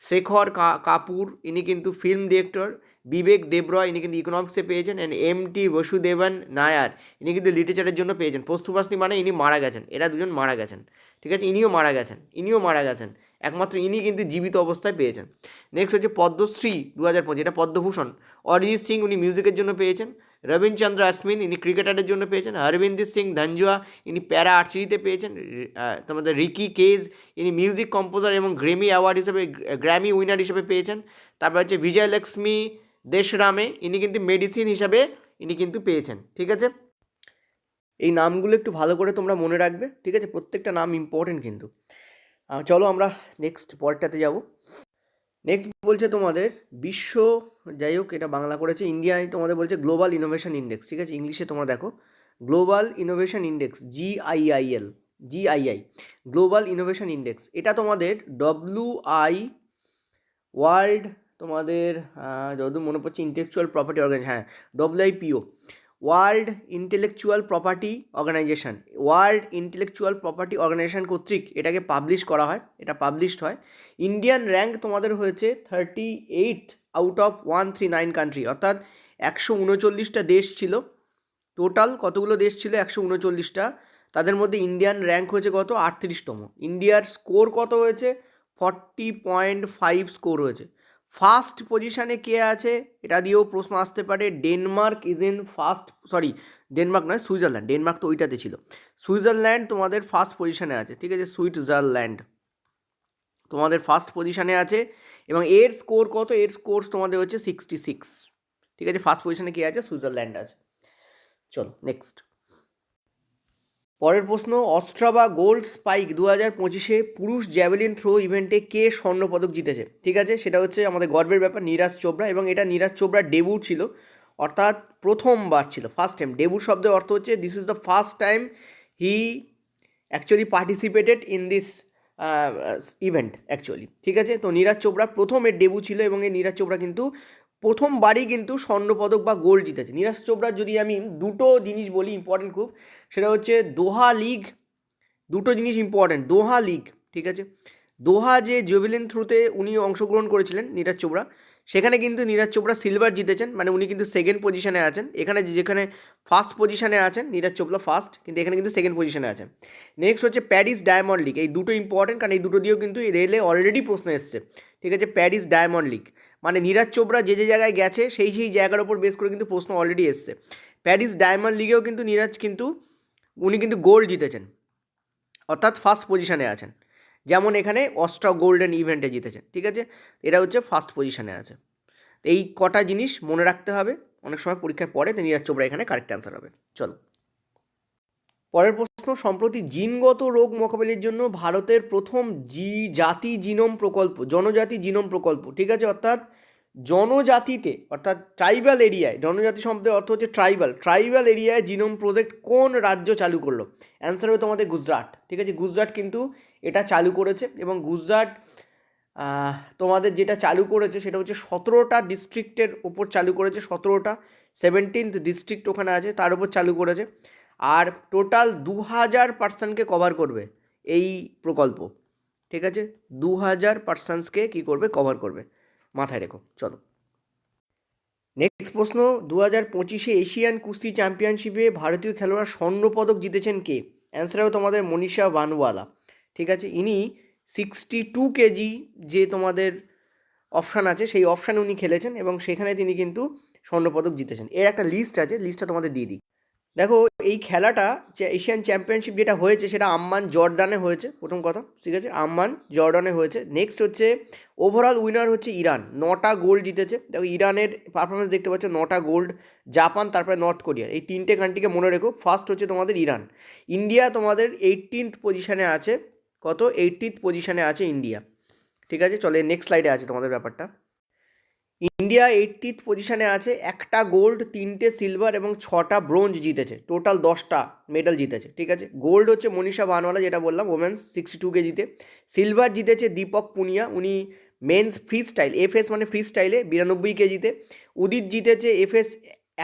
শেখর কাপুর ইনি কিন্তু ফিল্ম ডিরেক্টর, বিবেক দেবরয় ইনি কিন্তু ইকোনমিক্সে পেয়েছেন, অ্যান্ড MT বসুদেবন নায়ার ইনি কিন্তু লিটারেচারের জন্য পেয়েছেন। পোস্টহুমাসলি মানে ইনি মারা গেছেন, এরা দুজন মারা গেছেন, ঠিক আছে, ইনিও মারা গেছেন, একমাত্র ইনি কিন্তু জীবিত অবস্থায় পেয়েছেন। নেক্সট হচ্ছে পদ্মশ্রী 2025, এটা পদ্মভূষণ অরিজিৎ সিং উনি মিউজিকের জন্য পেয়েছেন, রবীন্দ্রচন্দ্র অশ্বিন ইনি ক্রিকেটারের জন্য পেয়েছেন, হরবিন্দর সিং ধঞ্জুয়া ইনি প্যারা আর্চারিতে পেয়েছেন, তোমাদের রিকি কেজ ইনি মিউজিক কম্পোজার এবং গ্র্যামি উইনার হিসেবে পেয়েছেন। তারপর হচ্ছে বিজয়লক্ষ্মী দেশরামে ইনি কিন্তু মেডিসিন হিসাবে ইনি কিন্তু পেয়েছেন, ঠিক আছে। এই নামগুলো একটু ভালো করে তোমরা মনে রাখবে, ঠিক আছে, প্রত্যেকটা নাম ইম্পর্টেন্ট কিন্তু। চলো আমরা নেক্সট পরেরটাতে যাব। নেক্সট বলছে তোমাদের যাই হোক এটা বাংলা করেছে, ইন্ডিয়ায় তোমাদের বলছে গ্লোবাল ইনোভেশন ইন্ডেক্স, ঠিক আছে, ইংলিশে তোমরা দেখো global innovation index, GII global innovation index. এটা তোমাদের WI ওয়ার্ল্ড তোমাদের যতদূর মনে পড়ছে intellectual property organisation, WIPO world intellectual property organisation কর্তৃক এটাকে পাবলিশ করা হয়, এটা পাবলিশড হয়। ইন্ডিয়ান র্যাঙ্ক তোমাদের হয়েছে 38 আউট অফ 139 কান্ট্রি, অর্থাৎ 139টা দেশ ছিল, টোটাল কতগুলো দেশ ছিল? 139টা, তাদের মধ্যে ইন্ডিয়ান র্যাঙ্ক হয়েছে কত? 38তম। ইন্ডিয়ার স্কোর কত হয়েছে? 40.5 স্কোর হয়েছে। ফার্স্ট পজিশানে কে আছে এটা দিয়েও প্রশ্ন আসতে পারে। ডেনমার্ক নয়, সুইজারল্যান্ড, ডেনমার্ক তো ওইটাতে ছিল, সুইজারল্যান্ড তোমাদের ফার্স্ট পজিশানে আছে, ঠিক আছে, সুইজারল্যান্ড তোমাদের ফার্স্ট পজিশানে আছে, এবং এর স্কোর কত? এর স্কোর তোমাদের হচ্ছে 66, ঠিক আছে, ফার্স্ট পজিশানে কে আছে? সুইজারল্যান্ড আছে। চলো নেক্সট পরের প্রশ্ন, অস্ট্রাবা গোল্ড স্পাইক 2025 পুরুষ জ্যাভেলিন থ্রো ইভেন্টে কে স্বর্ণপদক জিতেছে? ঠিক আছে, সেটা হচ্ছে আমাদের গর্বের ব্যাপার নীরাজ চোপড়া, এবং এটা নীরাজ চোপড়ার ডেবিউ ছিল, অর্থাৎ প্রথমবার ছিল, ফার্স্ট টাইম। ডেবিউ শব্দের অর্থ হচ্ছে this is the first time he actually participated in this event actually, ঠিক আছে। তো নীরাজ চোপড়া প্রথম এর ডেবিউ ছিল, এবং এই নীরাজ চোপড়া কিন্তু প্রথমবারই কিন্তু স্বর্ণপদক বা গোল্ড জিতেছে। নীরাজ চোপড়ার যদি আমি দুটো জিনিস বলি ইম্পর্টেন্ট খুব, সেটা হচ্ছে দোহা লিগ, দুটো জিনিস ইম্পর্টেন্ট, দোহা লিগ, ঠিক আছে, দোহা যে জেভেলিন থ্রোতে উনি অংশগ্রহণ করেছিলেন নীরাজ চোপড়া, সেখানে কিন্তু নীরাজ চোপড়া সিলভার জিতেছেন, মানে উনি কিন্তু সেকেন্ড পজিশনে আছেন। যেখানে ফার্স্ট পজিশনে আছেন নীরাজ চোপড়া ফার্স্ট, কিন্তু এখানে কিন্তু সেকেন্ড পজিশনে আছেন। নেক্সট হচ্ছে প্যারিস ডায়মন্ড লিগ, এই দুটো ইম্পর্টেন্ট, কারণ এই দুটো দিয়েও কিন্তু রেলে অলরেডি প্রশ্ন এসছে, ঠিক আছে। প্যারিস ডায়মন্ড লিগ মানে নীরাজ চোপড়া যে জায়গায় গেছে সেই জায়গার ওপর বেস করে কিন্তু প্রশ্ন অলরেডি এসছে। প্যারিস ডায়মন্ড লিগেও কিন্তু উনি কিন্তু গোল্ড জিতেছেন, অর্থাৎ ফার্স্ট পজিশনে আছেন, যেমন এখানে অস্ট্রা গোল্ডেন ইভেন্টে জিতেছেন, ঠিক আছে, এটা হচ্ছে ফার্স্ট পজিশনে আছে। এই কটা জিনিস মনে রাখতে হবে, অনেক সময় পরীক্ষায় পড়ে, তো নীরজ চোপড়া এখানে কারেক্ট অ্যান্সার হবে। চলো পরের প্রশ্ন, সম্প্রতি জিনগত রোগ মোকাবিলার জন্য ভারতের প্রথম জাতি জিনোম প্রকল্প, জনজাতি জিনোম প্রকল্প, ঠিক আছে, অর্থাৎ জনজাতিতে অর্থাৎ ট্রাইবাল এরিয়ায়, জনজাতি শব্দের অর্থ হচ্ছে ট্রাইবাল এরিয়ায় জিনোম প্রজেক্ট কোন রাজ্য চালু করলো? অ্যান্সার হবে তোমাদের গুজরাট, ঠিক আছে, গুজরাট কিন্তু এটা চালু করেছে। এবং গুজরাট তোমাদের যেটা চালু করেছে সেটা হচ্ছে 17টা ডিস্ট্রিক্টের ওপর চালু করেছে, 17টা 17th ডিস্ট্রিক্ট ওখানে আছে তার উপর চালু করেছে। আর টোটাল 2000 পার্সনকে কভার করবে এই প্রকল্প, ঠিক আছে, 2000 পার্সনসকে কী করবে, কভার করবে, মাথায় রেখো। চলো নেক্সট প্রশ্ন, 2025 এশিয়ান কুস্তি চ্যাম্পিয়নশিপে ভারতীয় খেলোয়াড় স্বর্ণপদক জিতেছেন কে? অ্যান্সার হবে তোমাদের মনীষা বানওয়ালা, ঠিক আছে, ইনি 62 কেজি যে তোমাদের অপশান আছে সেই অপশানে উনি খেলেছেন এবং সেখানে তিনি কিন্তু স্বর্ণপদক জিতেছেন। এর একটা লিস্ট আছে, লিস্টটা তোমাদের দিয়ে দিই। দেখো এই খেলাটা যে এশিয়ান চ্যাম্পিয়নশিপ যেটা হয়েছে সেটা আম্মান জর্ডানে হয়েছে, প্রথম কথা, ঠিক আছে, আম্মান জর্ডানে হয়েছে। নেক্সট হচ্ছে ওভারঅল উইনার হচ্ছে ইরান, 9টা গোল্ড জিতেছে। দেখো ইরানের পারফরমেন্স দেখতে পাচ্ছ, 9টা গোল্ড। জাপান, তারপরে নর্থ কোরিয়া, এই 3টে কান্ট্রিকে মনে রেখো। ফার্স্ট হচ্ছে তোমাদের ইরান। ইন্ডিয়া তোমাদের 18th পজিশানে আছে, কত, 18th পজিশানে আছে ইন্ডিয়া, ঠিক আছে। চলে নেক্সট স্লাইডে আছে তোমাদের ব্যাপারটা। ইন্ডিয়া 80th পজিশানে আছে, 1টা গোল্ড, 3টে সিলভার এবং 6টা ব্রোঞ্জ জিতেছে, টোটাল 10টা মেডেল জিতেছে, ঠিক আছে। গোল্ড হচ্ছে মনীষা বানওয়ালা যেটা বললাম, ওমেন্স 62 কেজিতে। সিলভার জিতেছে দীপক পুনিয়া, উনি মেন্স ফ্রি স্টাইল, এফএস মানে ফ্রি স্টাইলে 92 কেজিতে। উদিত জিতেছে এফএস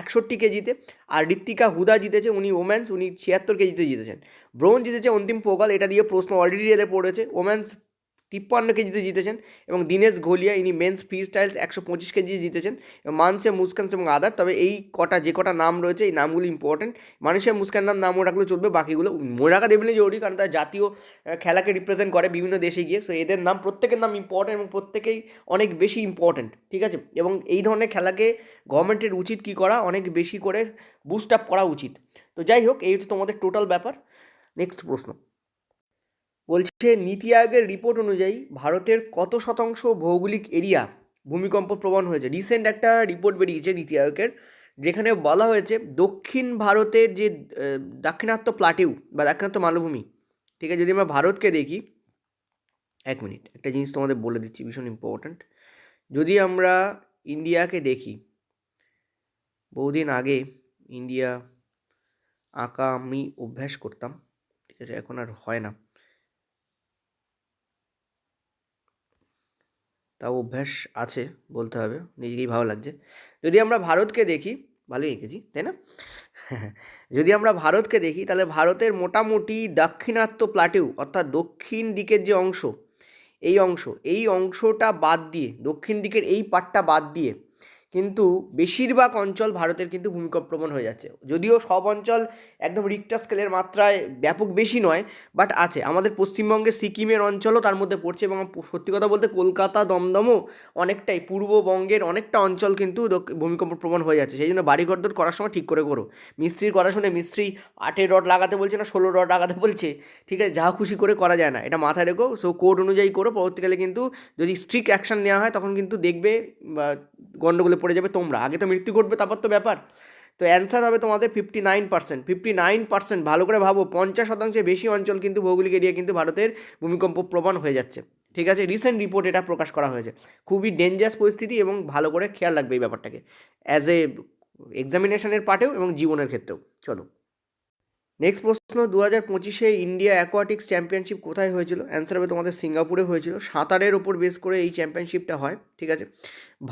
61 কেজিতে। আর ঋত্বিকা হুদা জিতেছে, উনি ওমেন্স, উনি 76 কেজিতে জিতেছেন। ব্রোঞ্জ জিতেছে অন্তিম পোগাল, এটা দিয়ে প্রশ্ন অলরেডি এদের পড়েছে, ওমেন্স 53 কেজিতে জিতেছেন। এবং দীনেশ ঘোলিয়া, ইনি মেন্স ফ্রি স্টাইলস 125 কেজি জিতেছেন। মানসে মুস্কান এবং আদার, তবে এই কটা যে কটা নাম রয়েছে এই নামগুলো ইম্পর্টেন্ট। মানুষের মুস্কান নাম মনে রাখলে চলবে, বাকিগুলো মনে রাখা দেবেন জরুরি, কারণ তারা জাতীয় খেলাকে রিপ্রেজেন্ট করে বিভিন্ন দেশে গিয়ে। সো এদের নাম, প্রত্যেকের নাম ইম্পর্টেন্ট এবং প্রত্যেকেই অনেক বেশি ইম্পর্টেন্ট, ঠিক আছে। এবং এই ধরনের খেলাকে গভর্নমেন্টের উচিত কী করা, অনেক বেশি করে বুস্ট আপ করা উচিত। তো যাই হোক, এই হচ্ছে তোমাদের টোটাল ব্যাপার। নেক্সট প্রশ্ন বলছে, নীতি আয়োগের রিপোর্ট অনুযায়ী ভারতের কত শতাংশ ভৌগোলিক এরিয়া ভূমিকম্প প্রবণ হয়েছে? রিসেন্ট একটা রিপোর্ট বেরিয়েছে নীতি আয়োগের, যেখানে বলা হয়েছে দক্ষিণ ভারতের যে দাক্ষিণাত্য প্লাটিউ বা দাক্ষিণাত্য মালভূমি, ঠিক আছে, যদি আমরা ভারতকে দেখি, এক মিনিট একটা জিনিস তোমাদের বলে দিচ্ছি, ভীষণ ইম্পর্ট্যান্ট। যদি আমরা ইন্ডিয়াকে দেখি, বহুদিন আগে ইন্ডিয়া আঁকা আমি অভ্যাস করতাম, ঠিক আছে, এখন আর হয় না, তাও অভ্যাস আছে বলতে হবে, নিজেকেই ভালো লাগছে। যদি আমরা ভারতকে দেখি, ভালোই এঁকেছি তাই না? যদি আমরা ভারতকে দেখি তাহলে ভারতের মোটামুটি দাক্ষিণাত্য প্লাটিউ অর্থাৎ দক্ষিণ দিকের যে অংশ, এই অংশটা বাদ দিয়ে, দক্ষিণ দিকের এই পার্টটা বাদ দিয়ে কিন্তু বেশিরভাগ অঞ্চল ভারতের কিন্তু ভূমিকম্পপ্রবণ হয়ে যাচ্ছে। যদিও সব অঞ্চল একদম রিক্টার স্কেলের মাত্রায় ব্যাপক বেশি নয়, বাট আছে। আমাদের পশ্চিমবঙ্গের সিকিমের অঞ্চলও তার মধ্যে পড়ছে, এবং সত্যি কথা বলতে কলকাতা, দমদমও অনেকটাই, পূর্ববঙ্গের অনেকটা অঞ্চল কিন্তু ভূমিকম্পপ্রবণ হয়ে যাচ্ছে। সেই জন্য বাড়িঘরদোর করার সময় ঠিক করে করো। মিস্ত্রির কথা শুনে মিস্ত্রি 8 রড লাগাতে বলছে না 16 রড লাগাতে বলছে, ঠিক আছে, যা খুশি করে করা যায় না, এটা মাথায় রেখো। সো কোড অনুযায়ী করো, পরবর্তীকালে কিন্তু যদি স্ট্রিক্ট অ্যাকশন নেওয়া হয় তখন কিন্তু দেখবে বা গণ্ডগোলে পড়ে যাবে তোমরা, আগে তো মৃত্যু ঘটবে তারপর তো ব্যাপার। তো অ্যান্সার হবে তোমাদের 59%। 59%, ভালো করে ভাবো, 50%-এর বেশি অঞ্চল কিন্তু ভৌগোলিক এরিয়া কিন্তু ভারতের ভূমিকম্প প্রবণ হয়ে যাচ্ছে, ঠিক আছে। রিসেন্ট রিপোর্ট এটা প্রকাশ করা হয়েছে। খুবই ডেঞ্জারাস পরিস্থিতি এবং ভালো করে খেয়াল রাখবে এই ব্যাপারটাকে, অ্যাজ এ এক্সামিনেশনের পার্টেও এবং জীবনের ক্ষেত্রেও। চলো নেক্সট প্রশ্ন, 2025 ইন্ডিয়া অ্যাকোয়াটিক্স চ্যাম্পিয়নশিপ কোথায় হয়েছিল? অ্যান্সার হবে তোমাদের সিঙ্গাপুরে হয়েছিল। সাঁতারের ওপর বেস করে এই চ্যাম্পিয়নশিপটা হয়, ঠিক আছে।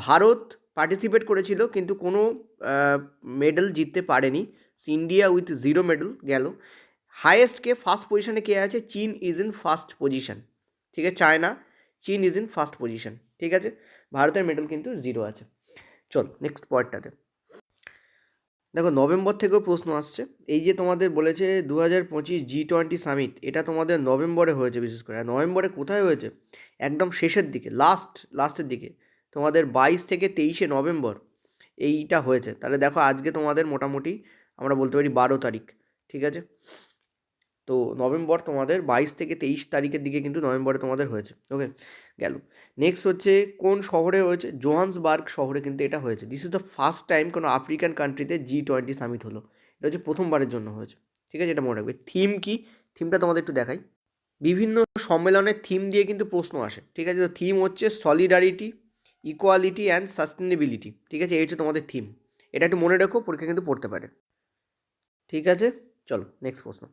ভারত পার্টিসিপেট করেছিল কিন্তু কোনো মেডেল জিততে পারেনি। ইন্ডিয়া উইথ 0 মেডেল গেল। হায়েস্টকে ফার্স্ট পজিশনে কে আছে? চীন ইজ ইন ফার্স্ট পজিশন, ঠিক আছে, চায়না, চীন ইজ ইন ফার্স্ট পজিশন, ঠিক আছে। ভারতের মেডেল কিন্তু 0 আছে। চল নেক্সট পয়েন্টটাতে দেখো, নভেম্বর থেকেও প্রশ্ন আসছে। এই যে তোমাদের বলেছে 2025 G20 সামিট, এটা তোমাদের নভেম্বরে হয়েছে বিশেষ করে। আর নভেম্বরে কোথায় হয়েছে? একদম শেষের দিকে, লাস্টের দিকে, তোমাদের 22 থেকে 23শে নভেম্বর এইটা হয়েছে। তাহলে দেখো আজকে তোমাদের মোটামুটি আমরা বলতে পারি 12 তারিখ, ঠিক আছে। তো নভেম্বর তোমাদের 22 থেকে 23 তারিখের দিকে কিন্তু নভেম্বরে তোমাদের হয়েছে। ওকে, গেল। নেক্সট হচ্ছে কোন শহরে হয়েছে? জোহান্সবার্গ শহরে কিন্তু এটা হয়েছে। This is the first time কোনো আফ্রিকান কান্ট্রিতে G20 সামিট হলো। এটা হচ্ছে প্রথমবারের জন্য হয়েছে। ঠিক আছে, এটা মনে রাখবে। থিম কি? থিমটা তোমাদের একটু দেখাই। বিভিন্ন সম্মেলনের থিম দিয়ে কিন্তু প্রশ্ন আসে। ঠিক আছে, তো থিম হচ্ছে সলিডারিটি, ইকোয়ালিটি অ্যান্ড সাস্টেনেবিলিটি। ঠিক আছে, এই হচ্ছে তোমাদের থিম। এটা একটু মনে রাখো, পরীক্ষা কিন্তু পড়তে পারে। ঠিক আছে, চলো নেক্সট প্রশ্ন।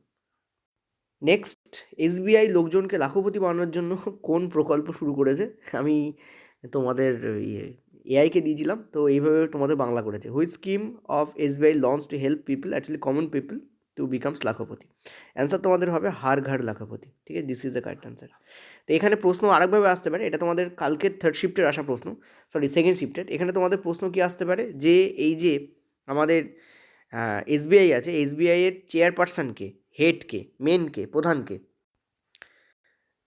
নেক্সট, এসবিআই লোকজনকে লাখপতি বানানোর জন্য কোন প্রকল্প শুরু করেছে? আমি তোমাদের এআইকে দিয়েছিলাম, তো এইভাবে তোমাদের বাংলা করেছে। Which scheme of SBI launch to help people, actually common people, to becomes lakhpati? Answer তোমাদের হবে হার ঘর লাখপতি। ঠিক আছে, this is the correct answer. তো এখানে প্রশ্ন আরেকভাবে আসতে পারে, এটা তোমাদের কালকের থার্ড শিফটের আসা প্রশ্ন, সরি সেকেন্ড শিফটের। এখানে তোমাদের প্রশ্ন কি আসতে পারে, যে এই যে আমাদের এসবিআই আছে, এসবিআইয়ের চেয়ারপারসনকে, হেডকে, মেনকে, প্রধানকে,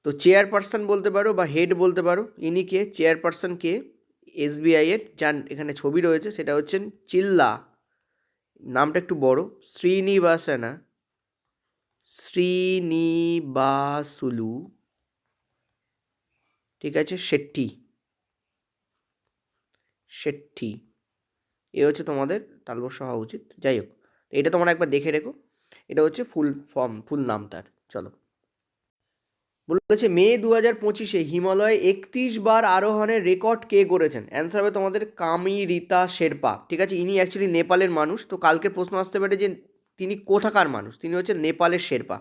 তো চেয়ারপারসন বলতে পারো বা হেড বলতে পারো। ইনি কে? চেয়ারপারসন কে এসবিআইয়ের, যার এখানে ছবি রয়েছে, সেটা হচ্ছেন চিল্লা, নামটা একটু বড়, শ্রীনিবাসুলু, ঠিক আছে, শেট্টি, এ হচ্ছে তোমাদের তালবস্য হওয়া উচিত। যাই হোক, এটা তোমরা একবার দেখে রেখো, এটা হচ্ছে ফুল ফর্ম, ফুল নাম তার। চলো, বলেছে মে 2025 হিমালয়ে 31 বার আরোহণের রেকর্ড কে করেছেন? অ্যান্সার হবে তোমাদের কামি রীতা শেরপা। ঠিক আছে, ইনি অ্যাকচুয়ালি নেপালের মানুষ। তো কালকে প্রশ্ন আসতে পারে যে তিনি কোথাকার মানুষ? তিনি হচ্ছেন নেপালের শেরপা।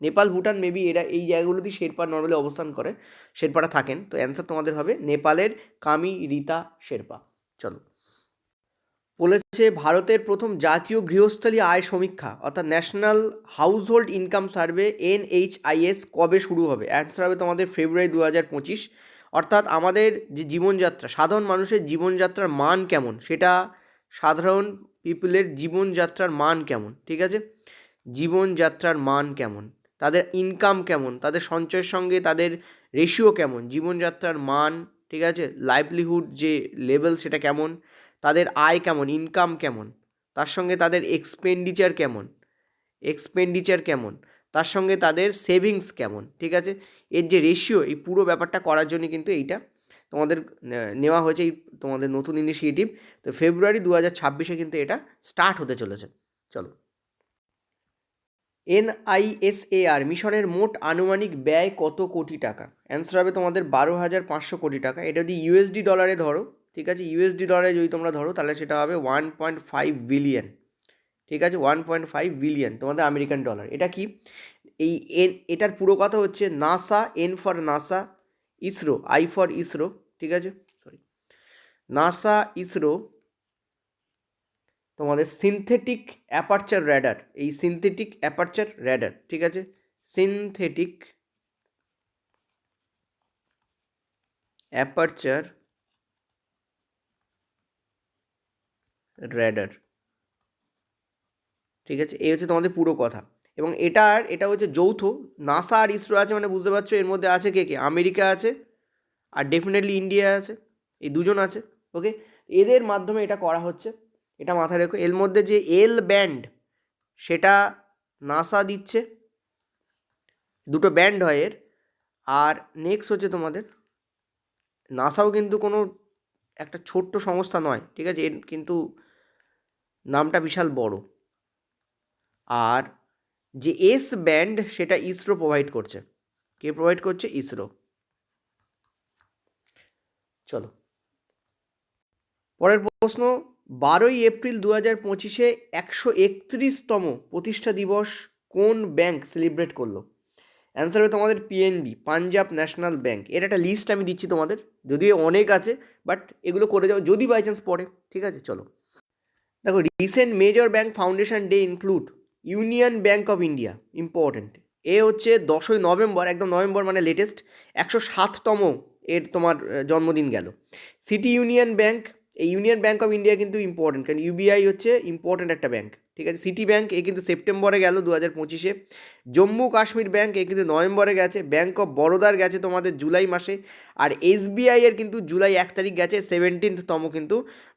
নেপাল, ভুটান, মেবি এরা এই জায়গাগুলোতেই শেরপা নর্মালি অবস্থান করে, শেরপারা থাকেন। তো অ্যান্সার তোমাদের হবে নেপালের কামি রীতা শেরপা। চলো, বলেছে ভারতের প্রথম জাতীয় গৃহস্থলী আয় সমীক্ষা অর্থাৎ national household income survey NHIS কবে শুরু হবে? অ্যান্সার হবে তোমাদের ফেব্রুয়ারি 2025। অর্থাৎ আমাদের যে জীবনযাত্রা, সাধারণ মানুষের জীবনযাত্রার মান কেমন, সেটা সাধারণ পিপলের জীবনযাত্রার মান কেমন, ঠিক আছে, জীবনযাত্রার মান কেমন, তাদের ইনকাম কেমন, তাদের সঞ্চয়ের সঙ্গে তাদের রেশিও কেমন, জীবনযাত্রার মান, ঠিক আছে, লাইভলিহুড যে লেভেল সেটা কেমন, তাদের আয় কেমন, ইনকাম কেমন, তার সঙ্গে তাদের এক্সপেন্ডিচার কেমন, তার সঙ্গে তাদের সেভিংস কেমন, ঠিক আছে, এর যে রেশিও, এই পুরো ব্যাপারটা করার জন্য কিন্তু এইটা তোমাদের নেওয়া হয়েছে, এই তোমাদের নতুন ইনিশিয়েটিভ। তো ফেব্রুয়ারি 2026 কিন্তু এটা স্টার্ট হতে চলেছে। চলো, NISAR মিশনের মোট আনুমানিক ব্যয় কত কোটি টাকা? অ্যান্সার হবে তোমাদের 12,500 কোটি টাকা। এটা যদি ইউএসডি ডলারে ধরো, ঠিক আছে, ইউএসডি ডলারে যদি তোমরা ধরো, তাহলে সেটা হবে 1.5 বিলিয়ন। ঠিক আছে, 1.5 বিলিয়ন তোমাদের আমেরিকান ডলার। এটা কি? এটার পুরো কথা হচ্ছে NASA, N for NASA, ISRO, I for ISRO, ঠিক আছে, সরি, নাসা, ইসরো, তোমাদের সিনথেটিক অ্যাপারচার র্যাডার, এই সিনথেটিক অ্যাপারচার র্যাডার, ঠিক আছে, সিনথেটিক অ্যাপারচার র্যাডার, ঠিক আছে, এই হচ্ছে তোমাদের পুরো কথা। এবং এটা হচ্ছে যৌথ, নাসা আর ইসরো আছে, মানে বুঝতে পারছো এর মধ্যে আছে কে কে? আমেরিকা আছে, আর ডেফিনেটলি ইন্ডিয়া আছে, এই দুজন আছে। ওকে, এদের মাধ্যমে এটা করা হচ্ছে, এটা মাথায় রেখো। এর মধ্যে যে এল ব্যান্ড, সেটা নাসা দিচ্ছে, দুটো ব্যান্ড হয় এর। আর নেক্সট হচ্ছে তোমাদের নাসাও কিন্তু কোনো একটা ছোট্ট সংস্থা নয়, ঠিক আছে, এর কিন্তু নামটা বিশাল বড়। আর যে এস ব্যান্ড, সেটা ইসরো প্রোভাইড করছে। কে প্রোভাইড করছে? ইসরো। চলো, পরের প্রশ্ন, 12ই এপ্রিল 2025 131তম প্রতিষ্ঠা দিবস কোন ব্যাংক সেলিব্রেট করলো? অ্যান্সার হবে তোমাদের PNB, পাঞ্জাব ন্যাশনাল ব্যাংক। এর একটা লিস্ট আমি দিচ্ছি তোমাদের, যদিও অনেক আছে, বাট এগুলো করে যাও যদি বাই চান্স পড়ে। ঠিক আছে, চলো দেখো, recent major bank foundation day include Union Bank of India, important. এ হচ্ছে 10ই নভেম্বর, একদম নভেম্বর মানে লেটেস্ট, 107তম এর তোমার জন্মদিন গেল। সিটি ইউনিয়ন ব্যাংক, এই ইউনিয়ন ব্যাংক অফ ইন্ডিয়া কিন্তু ইম্পর্টেন্ট, কারণ UBI হচ্ছে ইম্পর্টেন্ট একটা ব্যাংক। ঠিক আছে। সিটি ব্যাংক এ কিন্তু সেপ্টেম্বরে গেল 2025-এ। জম্মু কাশ্মীর ব্যাংক এ কিন্তু নভেম্বরে গেছে। ব্যাংক অফ বরোদার গেছে তোমাদের জুলাই মাসে। আর এসবিআই এর কিন্তু জুলাই 1 তারিখ গেছে, 17তম কিন্তু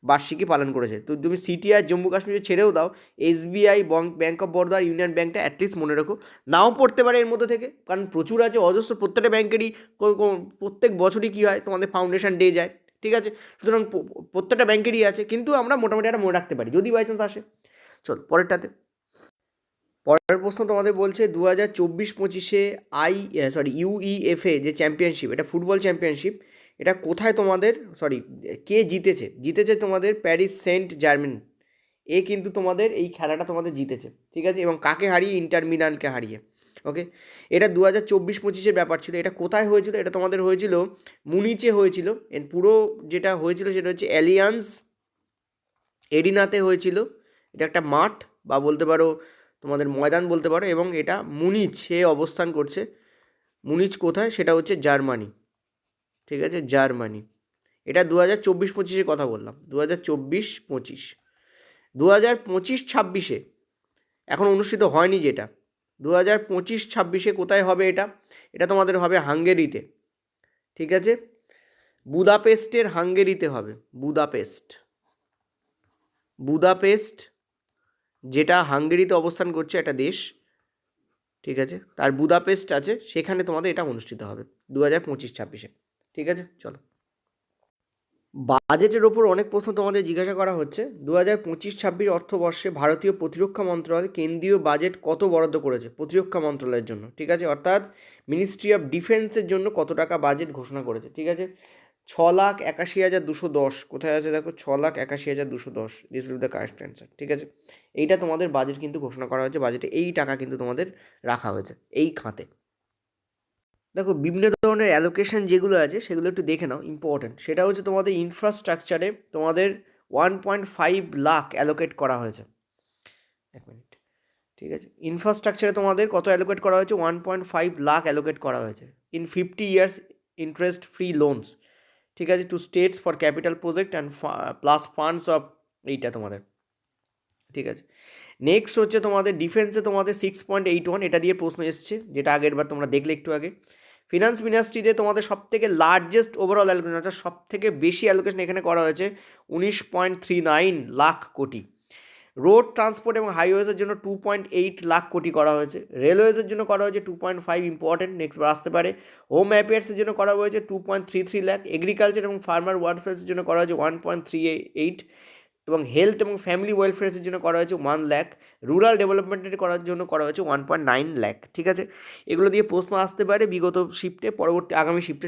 বার্ষিকী পালন করেছে। তো তুমি সিটি আর জম্মু কাশ্মীরে ছেড়েও দাও, SBI, bank of Baroda, union ব্যাংকটা অ্যাটলিস্ট মনে রাখো। নাও পড়তে পারে এর মধ্যে থেকে, কারণ প্রচুর আছে, অজস্র, প্রত্যেকটা ব্যাংকেরই প্রত্যেক বছরই কী হয় তোমাদের ফাউন্ডেশন ডে যায়, ঠিক আছে। সুতরাং প্রত্যেকটা ব্যাংকেরই আছে, কিন্তু আমরা মোটামুটি একটা মনে রাখতে পারি যদি বাই চান্স আসে। চল পরেরটাতে। পরের প্রশ্ন তোমাদের বলছে 2024-25-এ ইউইএফএ যে চ্যাম্পিয়নশিপ, এটা ফুটবল চ্যাম্পিয়নশিপ, এটা কোথায় তোমাদের কে জিতেছে তোমাদের প্যারিস সেন্ট জার্মেন এ কিন্তু তোমাদের এই খেলাটা তোমাদের জিতেছে, ঠিক আছে। এবং কাকে হারিয়ে? ইন্টার মিলানকে হারিয়ে। ওকে, এটা 2024-25-এর ব্যাপার ছিল। এটা কোথায় হয়েছিল? এটা তোমাদের হয়েছিল মুনিচে হয়েছিল। এর পুরো যেটা হয়েছিল সেটা হচ্ছে অ্যালিয়ান্স এরিনাতে হয়েছিল। এটা একটা মাঠ বা বলতে পারো তোমাদের ময়দান বলতে পারো, এবং এটা মুনিচে অবস্থান করছে। মুনিচ কোথায়? সেটা হচ্ছে জার্মানি, ঠিক আছে, জার্মানি। এটা 2024-25-এর কথা বললাম, 2024-25। 2025-26-এ এখন অনুষ্ঠিত হয়নি যেটা, 2025-26-এ কোথায় হবে এটা? এটা তোমাদের হবে হাঙ্গেরিতে, ঠিক আছে, বুদাপেস্টের হাঙ্গেরিতে হবে। বুদাপেস্ট যেটা হাঙ্গেরিতে অবস্থান করছে একটা দেশ, ঠিক আছে, তার বুদাপেস্ট আছে, সেখানে তোমাদের এটা অনুষ্ঠিত হবে 2025-26-এ, ঠিক আছে। চলো, বাজেটের ওপর অনেক প্রশ্ন তোমাদের জিজ্ঞাসা করা হচ্ছে। 2025-26 অর্থবর্ষে ভারতীয় প্রতিরক্ষা মন্ত্রণালয় কেন্দ্রীয় বাজেট কত বরাদ্দ করেছে প্রতিরক্ষা মন্ত্রণালয়ের জন্য, ঠিক আছে, অর্থাৎ মিনিস্ট্রি অফ ডিফেন্সের জন্য কত টাকা বাজেট ঘোষণা করেছে, ঠিক আছে। 6,81,210, কোথায় আছে দেখো, 6,81,210, this will the correct answer, ঠিক আছে। এইটা তোমাদের বাজেট কিন্তু ঘোষণা করা হয়েছে, বাজেটে এই টাকা কিন্তু তোমাদের রাখা হয়েছে এই খাতে। দেখো, বিভিন্ন ধরনের অ্যালোকেশন যেগুলো আছে সেগুলো একটু দেখে নাও, ইম্পর্টেন্ট। সেটা হচ্ছে তোমাদের ইনফ্রাস্ট্রাকচারে তোমাদের 1.5 লাখ অ্যালোকেট করা হয়েছে। এক মিনিট, ঠিক আছে, ইনফ্রাস্ট্রাকচারে তোমাদের কত অ্যালোকেট করা হয়েছে? 1.5 লাখ অ্যালোকেট করা হয়েছে in 50 years interest free loans, ঠিক আছে, to states for capital project and plus funds of, এইটা তোমাদের, ঠিক আছে। নেক্সট হচ্ছে তোমাদের ডিফেন্সে তোমাদের 6.81, এটা দিয়ে প্রশ্ন এসছে, যেটা আগের বার তোমরা দেখলে একটু আগে। ফিনান্স মিনিস্ট্রিতে তোমাদের সব থেকে লার্জেস্ট ওভারঅল অ্যালোকেশন, অর্থাৎ সব থেকে বেশি অ্যালোকেশন এখানে করা হয়েছে 19.39 লাখ কোটি। রোড ট্রান্সপোর্ট এবং হাইওয়েজের জন্য 2.8 লাখ কোটি করা হয়েছে। রেলওয়েজের জন্য করা হয়েছে 2.5, ইম্পর্টেন্ট, নেক্সট বার আসতে পারে। হোম অ্যাফেয়ার্সের জন্য করা হয়েছে 2.33 লাখ। এগ্রিকালচার এবং ফার্মার ওয়েলফেয়ারের জন্য করা হয়েছে 1.38, এবং হেলথ এবং ফ্যামিলি ওয়েলফেয়ারের জন্য করা হয়েছে 1 লাখ। রুরাল ডেভেলপমেন্টের করার জন্য করা হয়েছে 1.9 লাখ, ঠিক আছে। এগুলো দিয়ে প্রশ্ন আসতে পারে বিগত শিফটে, আগামী শিফটে,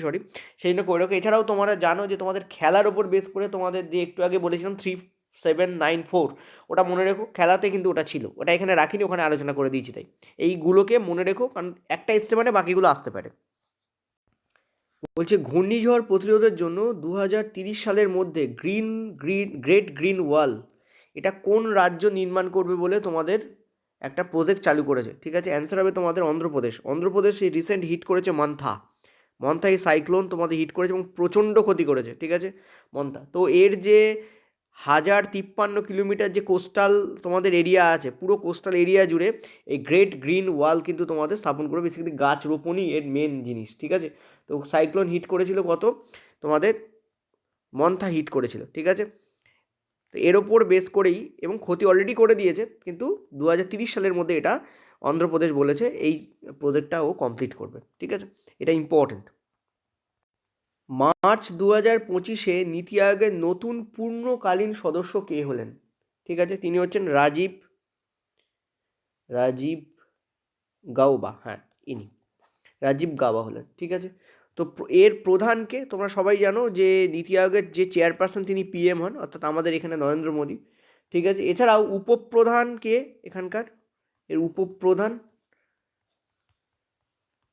সেই জন্য করে রাখো। এছাড়াও তোমরা জানো যে তোমাদের খেলার ওপর বেস করে তোমাদের দিয়ে একটু আগে বলেছিলাম 3794, ওটা মনে রেখো, খেলাতে কিন্তু ওটা ছিল, ওটা এখানে রাখিনি, ওখানে আলোচনা করে দিয়েছি। তাই এইগুলোকে মনে রেখো, কারণ একটা এসছে মানে বাকিগুলো আসতে পারে। বলছে ঘূর্ণিঝড় প্রতিরোধের জন্য 2030 সালের মধ্যে গ্রেট গ্রিন ওয়াল, এটা কোন রাজ্য নির্মাণ করবে বলে তোমাদের একটা প্রজেক্ট চালু করেছে, ঠিক আছে। অ্যান্সার হবে তোমাদের অন্ধ্রপ্রদেশ এই রিসেন্ট হিট করেছে মন্থা এই সাইক্লোন তোমাদের হিট করেছে এবং প্রচণ্ড ক্ষতি করেছে, ঠিক আছে, মন্থা। তো এর যে 1053 কিলোমিটার যে কোস্টাল তোমাদের এরিয়া আছে, পুরো কোস্টাল এরিয়া জুড়ে এই গ্রেট গ্রিন ওয়াল কিন্তু তোমাদের স্থাপন করবে। বেসিক্যালি গাছ রোপণই এর মেন জিনিস, ঠিক আছে। তো সাইক্লোন হিট করেছিল কত? তোমাদের মন্থা হিট করেছিল, ঠিক আছে। তো এর ওপর বেস করেই, এবং ক্ষতি অলরেডি করে দিয়েছে, কিন্তু 2030 সালের মধ্যে এটা অন্ধ্রপ্রদেশ বলেছে এই প্রজেক্টটা ও কমপ্লিট করবে, ঠিক আছে, এটা ইম্পর্টেন্ট। মার্চ 2025-এ নীতি আয়োগের নতুন পূর্ণকালীন সদস্য কে হলেন, ঠিক আছে, তিনি হচ্ছেন রাজীব গাওবা, হ্যাঁ, রাজীব গাওবা হলেন, ঠিক আছে। তো এর প্রধানকে তোমরা সবাই জানো যে নীতি আয়োগের যে চেয়ারপারসন তিনি পিএম হন, অর্থাৎ আমাদের এখানে নরেন্দ্র মোদী, ঠিক আছে। এছাড়াও উপপ্রধান কে এখানকার, এর উপপ্রধান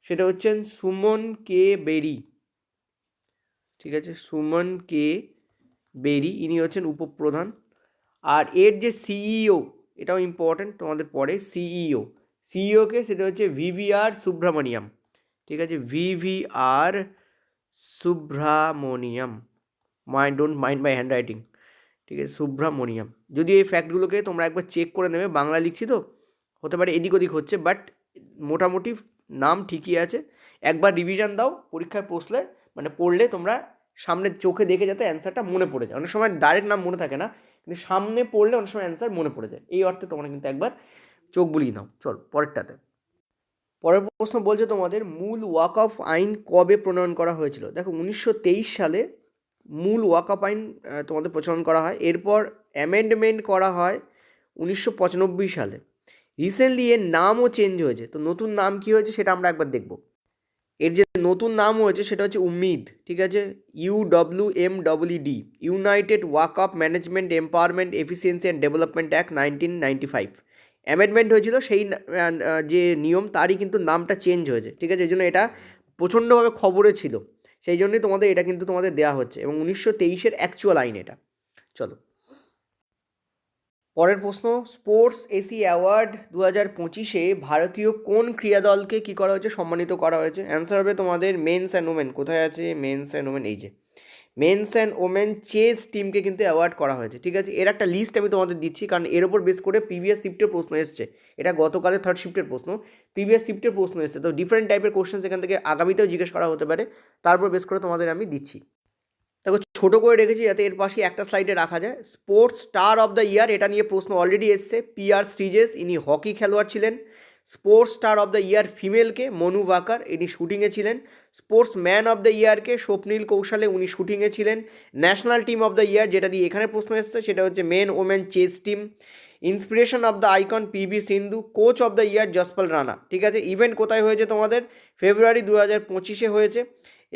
সেটা হচ্ছেন সুমন কে বেরি, ঠিক আছে, সুমন কে বেরি, ইনি হচ্ছেন উপপ্রধান। আর এর যে সিইও, এটাও ইম্পর্টেন্ট তোমাদের পরে, সিইওকে সেটা হচ্ছে ভিভিআর সুব্রমণিয়াম, ঠিক আছে, VVR Subramaniam, don't mind my hand writing, ঠিক আছে, সুব্রামণিয়াম। যদিও এই ফ্যাক্টগুলোকে তোমরা একবার চেক করে নেবে, বাংলা লিখছি তো হতে পারে এদিক ওদিক হচ্ছে, বাট মোটামুটি নাম ঠিকই আছে। একবার রিভিশন দাও, পরীক্ষায় বসলে মানে পড়লে তোমরা সামনে চোখে দেখে যাতে অ্যান্সারটা মনে পড়ে যায়। অনেক সময় ডাইরেক্ট নাম মনে থাকে না, কিন্তু সামনে পড়লে অনেক সময় অ্যান্সার মনে পড়ে যায়। এই অর্থে তোমরা কিন্তু একবার চোখ বুলিয়ে নাও। চল পরেরটাতে। পরের প্রশ্ন বলছে তোমাদের, মূল ওয়াক অফ আইন কবে প্রণয়ন করা হয়েছিল? দেখো 1923 সালে মূল ওয়াক অফ আইন তোমাদের প্রচলন করা হয়। এরপর অ্যামেন্ডমেন্ট করা হয় 1995 সালে। রিসেন্টলি এর নামও চেঞ্জ হয়েছে। তো নতুন নাম কী হয়েছে সেটা আমরা একবার দেখব। এর যে নতুন নাম হয়েছে সেটা হচ্ছে উম্মিদ, ঠিক আছে, UWMED, United walk of management empowerment efficiency and development act 1995। Amendment হয়েছিল সেই যে নিয়ম তারই কিন্তু নামটা চেঞ্জ হয়েছে, ঠিক আছে। এই জন্য এটা প্রচণ্ডভাবে খবরে ছিল, সেই জন্যই তোমাদের এটা কিন্তু তোমাদের দেওয়া হচ্ছে, এবং 1923-এর অ্যাকচুয়াল আইন এটা। চলো পরের প্রশ্ন, স্পোর্টস এসি অ্যাওয়ার্ড 2025-এ ভারতীয় কোন ক্রীড়া দলকে কী করা হয়েছে, সম্মানিত করা হয়েছে? অ্যান্সার হবে তোমাদের মেন্স অ্যান্ড ওমেন। কোথায় আছে মেন্স অ্যান্ড ওমেন? এই যে মেন্স অ্যান্ড ওমেন চেস টিমকে কিন্তু অ্যাওয়ার্ড করা হয়েছে, ঠিক আছে। এর একটা লিস্ট আমি তোমাদের দিচ্ছি, কারণ এর ওপর বেস করে প্রিভিয়াস শিফটের প্রশ্ন এসছে। এটা গতকালের থার্ড শিফটের প্রশ্ন, প্রিভিয়াস শিফটের প্রশ্ন এসছে। তো ডিফারেন্ট টাইপের কোশ্চেন এখান থেকে আগামীতেও জিজ্ঞেস করা হতে পারে, তারপর বেস করে তোমাদের আমি দিচ্ছি। দেখো ছোটো করে রেখেছি যাতে এর পাশে একটা স্লাইডে রাখা যায়। স্পোর্টস স্টার অফ দ্য ইয়ার, এটা নিয়ে প্রশ্ন অলরেডি এসছে। PR স্টিজেস, ইনি হকি খেলোয়াড় ছিলেন। Sports star of the year ফিমেলকে মনু ভাকার, ইনি শুটিংয়ে ছিলেন। স্পোর্টস ম্যান অফ দ্য ইয়ারকে স্বপ্নীল কৌশলে, উনি শুটিংয়ে ছিলেন। National team of the year, যেটা দিয়ে এখানে প্রশ্ন এসছে, সেটা হচ্ছে men women chess team. Inspiration of the icon PV Sindhu. Coach of the year Jaspal Rana, ঠিক আছে। ইভেন্ট কোথায় হয়েছে তোমাদের? ফেব্রুয়ারি 2025-এ হয়েছে,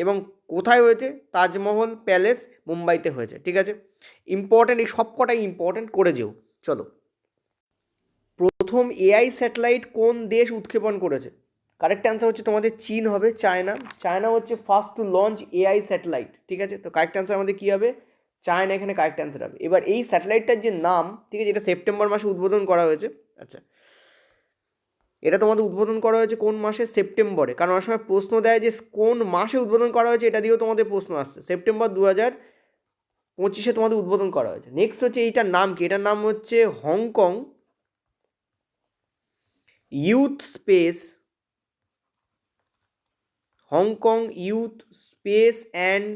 এবং কোথায় হয়েছে? তাজমহল প্যালেস, মুম্বাইতে হয়েছে, ঠিক আছে। ইম্পর্ট্যান্ট, এই সব কটাই ইম্পর্ট্যান্ট করে যেও। চলো, প্রথম AI স্যাটেলাইট কোন দেশ উৎক্ষেপণ করেছে? কারেক্ট অ্যান্সার হচ্ছে তোমাদের চীন হবে, চায়না। চায়না হচ্ছে first to launch AI satellite, ঠিক আছে। তো কারেক্ট অ্যান্সার আমাদের কী হবে? চায়না এখানে কারেক্ট অ্যান্সার হবে। এবার এই স্যাটেলাইটটার যে নাম, ঠিক আছে, এটা সেপ্টেম্বর মাসে উদ্বোধন করা হয়েছে। আচ্ছা, এটা তোমাদের উদ্বোধন করা হয়েছে কোন মাসে? সেপ্টেম্বরে। কারণ অনেক সময় প্রশ্ন দেয় যে কোন মাসে উদ্বোধন করা হয়েছে, এটা দিয়েও তোমাদের প্রশ্ন আসছে। সেপ্টেম্বর 2025-এ তোমাদের উদ্বোধন করা হয়েছে। নেক্সট হচ্ছে এইটার নাম কি? এটার নাম হচ্ছে Hong Kong youth space, Hong Kong youth space and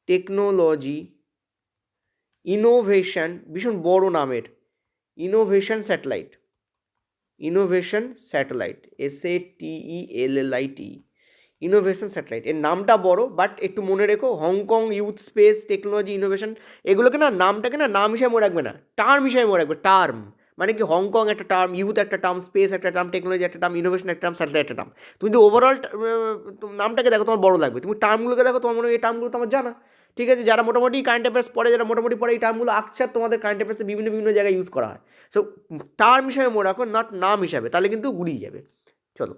technology innovation, ভীষণ বড় নামের, innovation satellite, SATELLIT, innovation satellite. এর নামটা বড়, বাট একটু মনে রেখো, Hong Kong youth space technology innovation, এগুলোকে না নামটাকে না নাম হিসাবে মনে রাখবে না, টার্ম হিসাবে মনে রাখবে। টার্ম মানে কি, হংকং একটা টার্ম, ইউথ একটা টার্ম, স্পেস একটা টার্ম, টেকনোলজি একটা টার্ম, ইনোভেশন একটা টার্ম, স্যাটেলাইট একটা টার্ম। তুমি যদি ওভারঅল নামটাকে দেখো তোমার বড় লাগবে, তুমি টার্মগুলোকে দেখো তোমার মনে হয় এই টার্মগুলো তোমার জানা, ঠিক আছে। যারা মোটামুটি কারেন্ট অ্যাফেয়ার্স পড়ে, যারা মোটামুটি পড়ে, এই টার্মগুলো আকছার তোমাদের কারেন্ট অ্যাফেয়ার্সে বিভিন্ন বিভিন্ন জায়গায় ইউজ করা হয়। সো টার্ম হিসাবে মনে রাখো, নট নাম হিসাবে, তাহলে কিন্তু গুলিয়ে যাবে। চলো,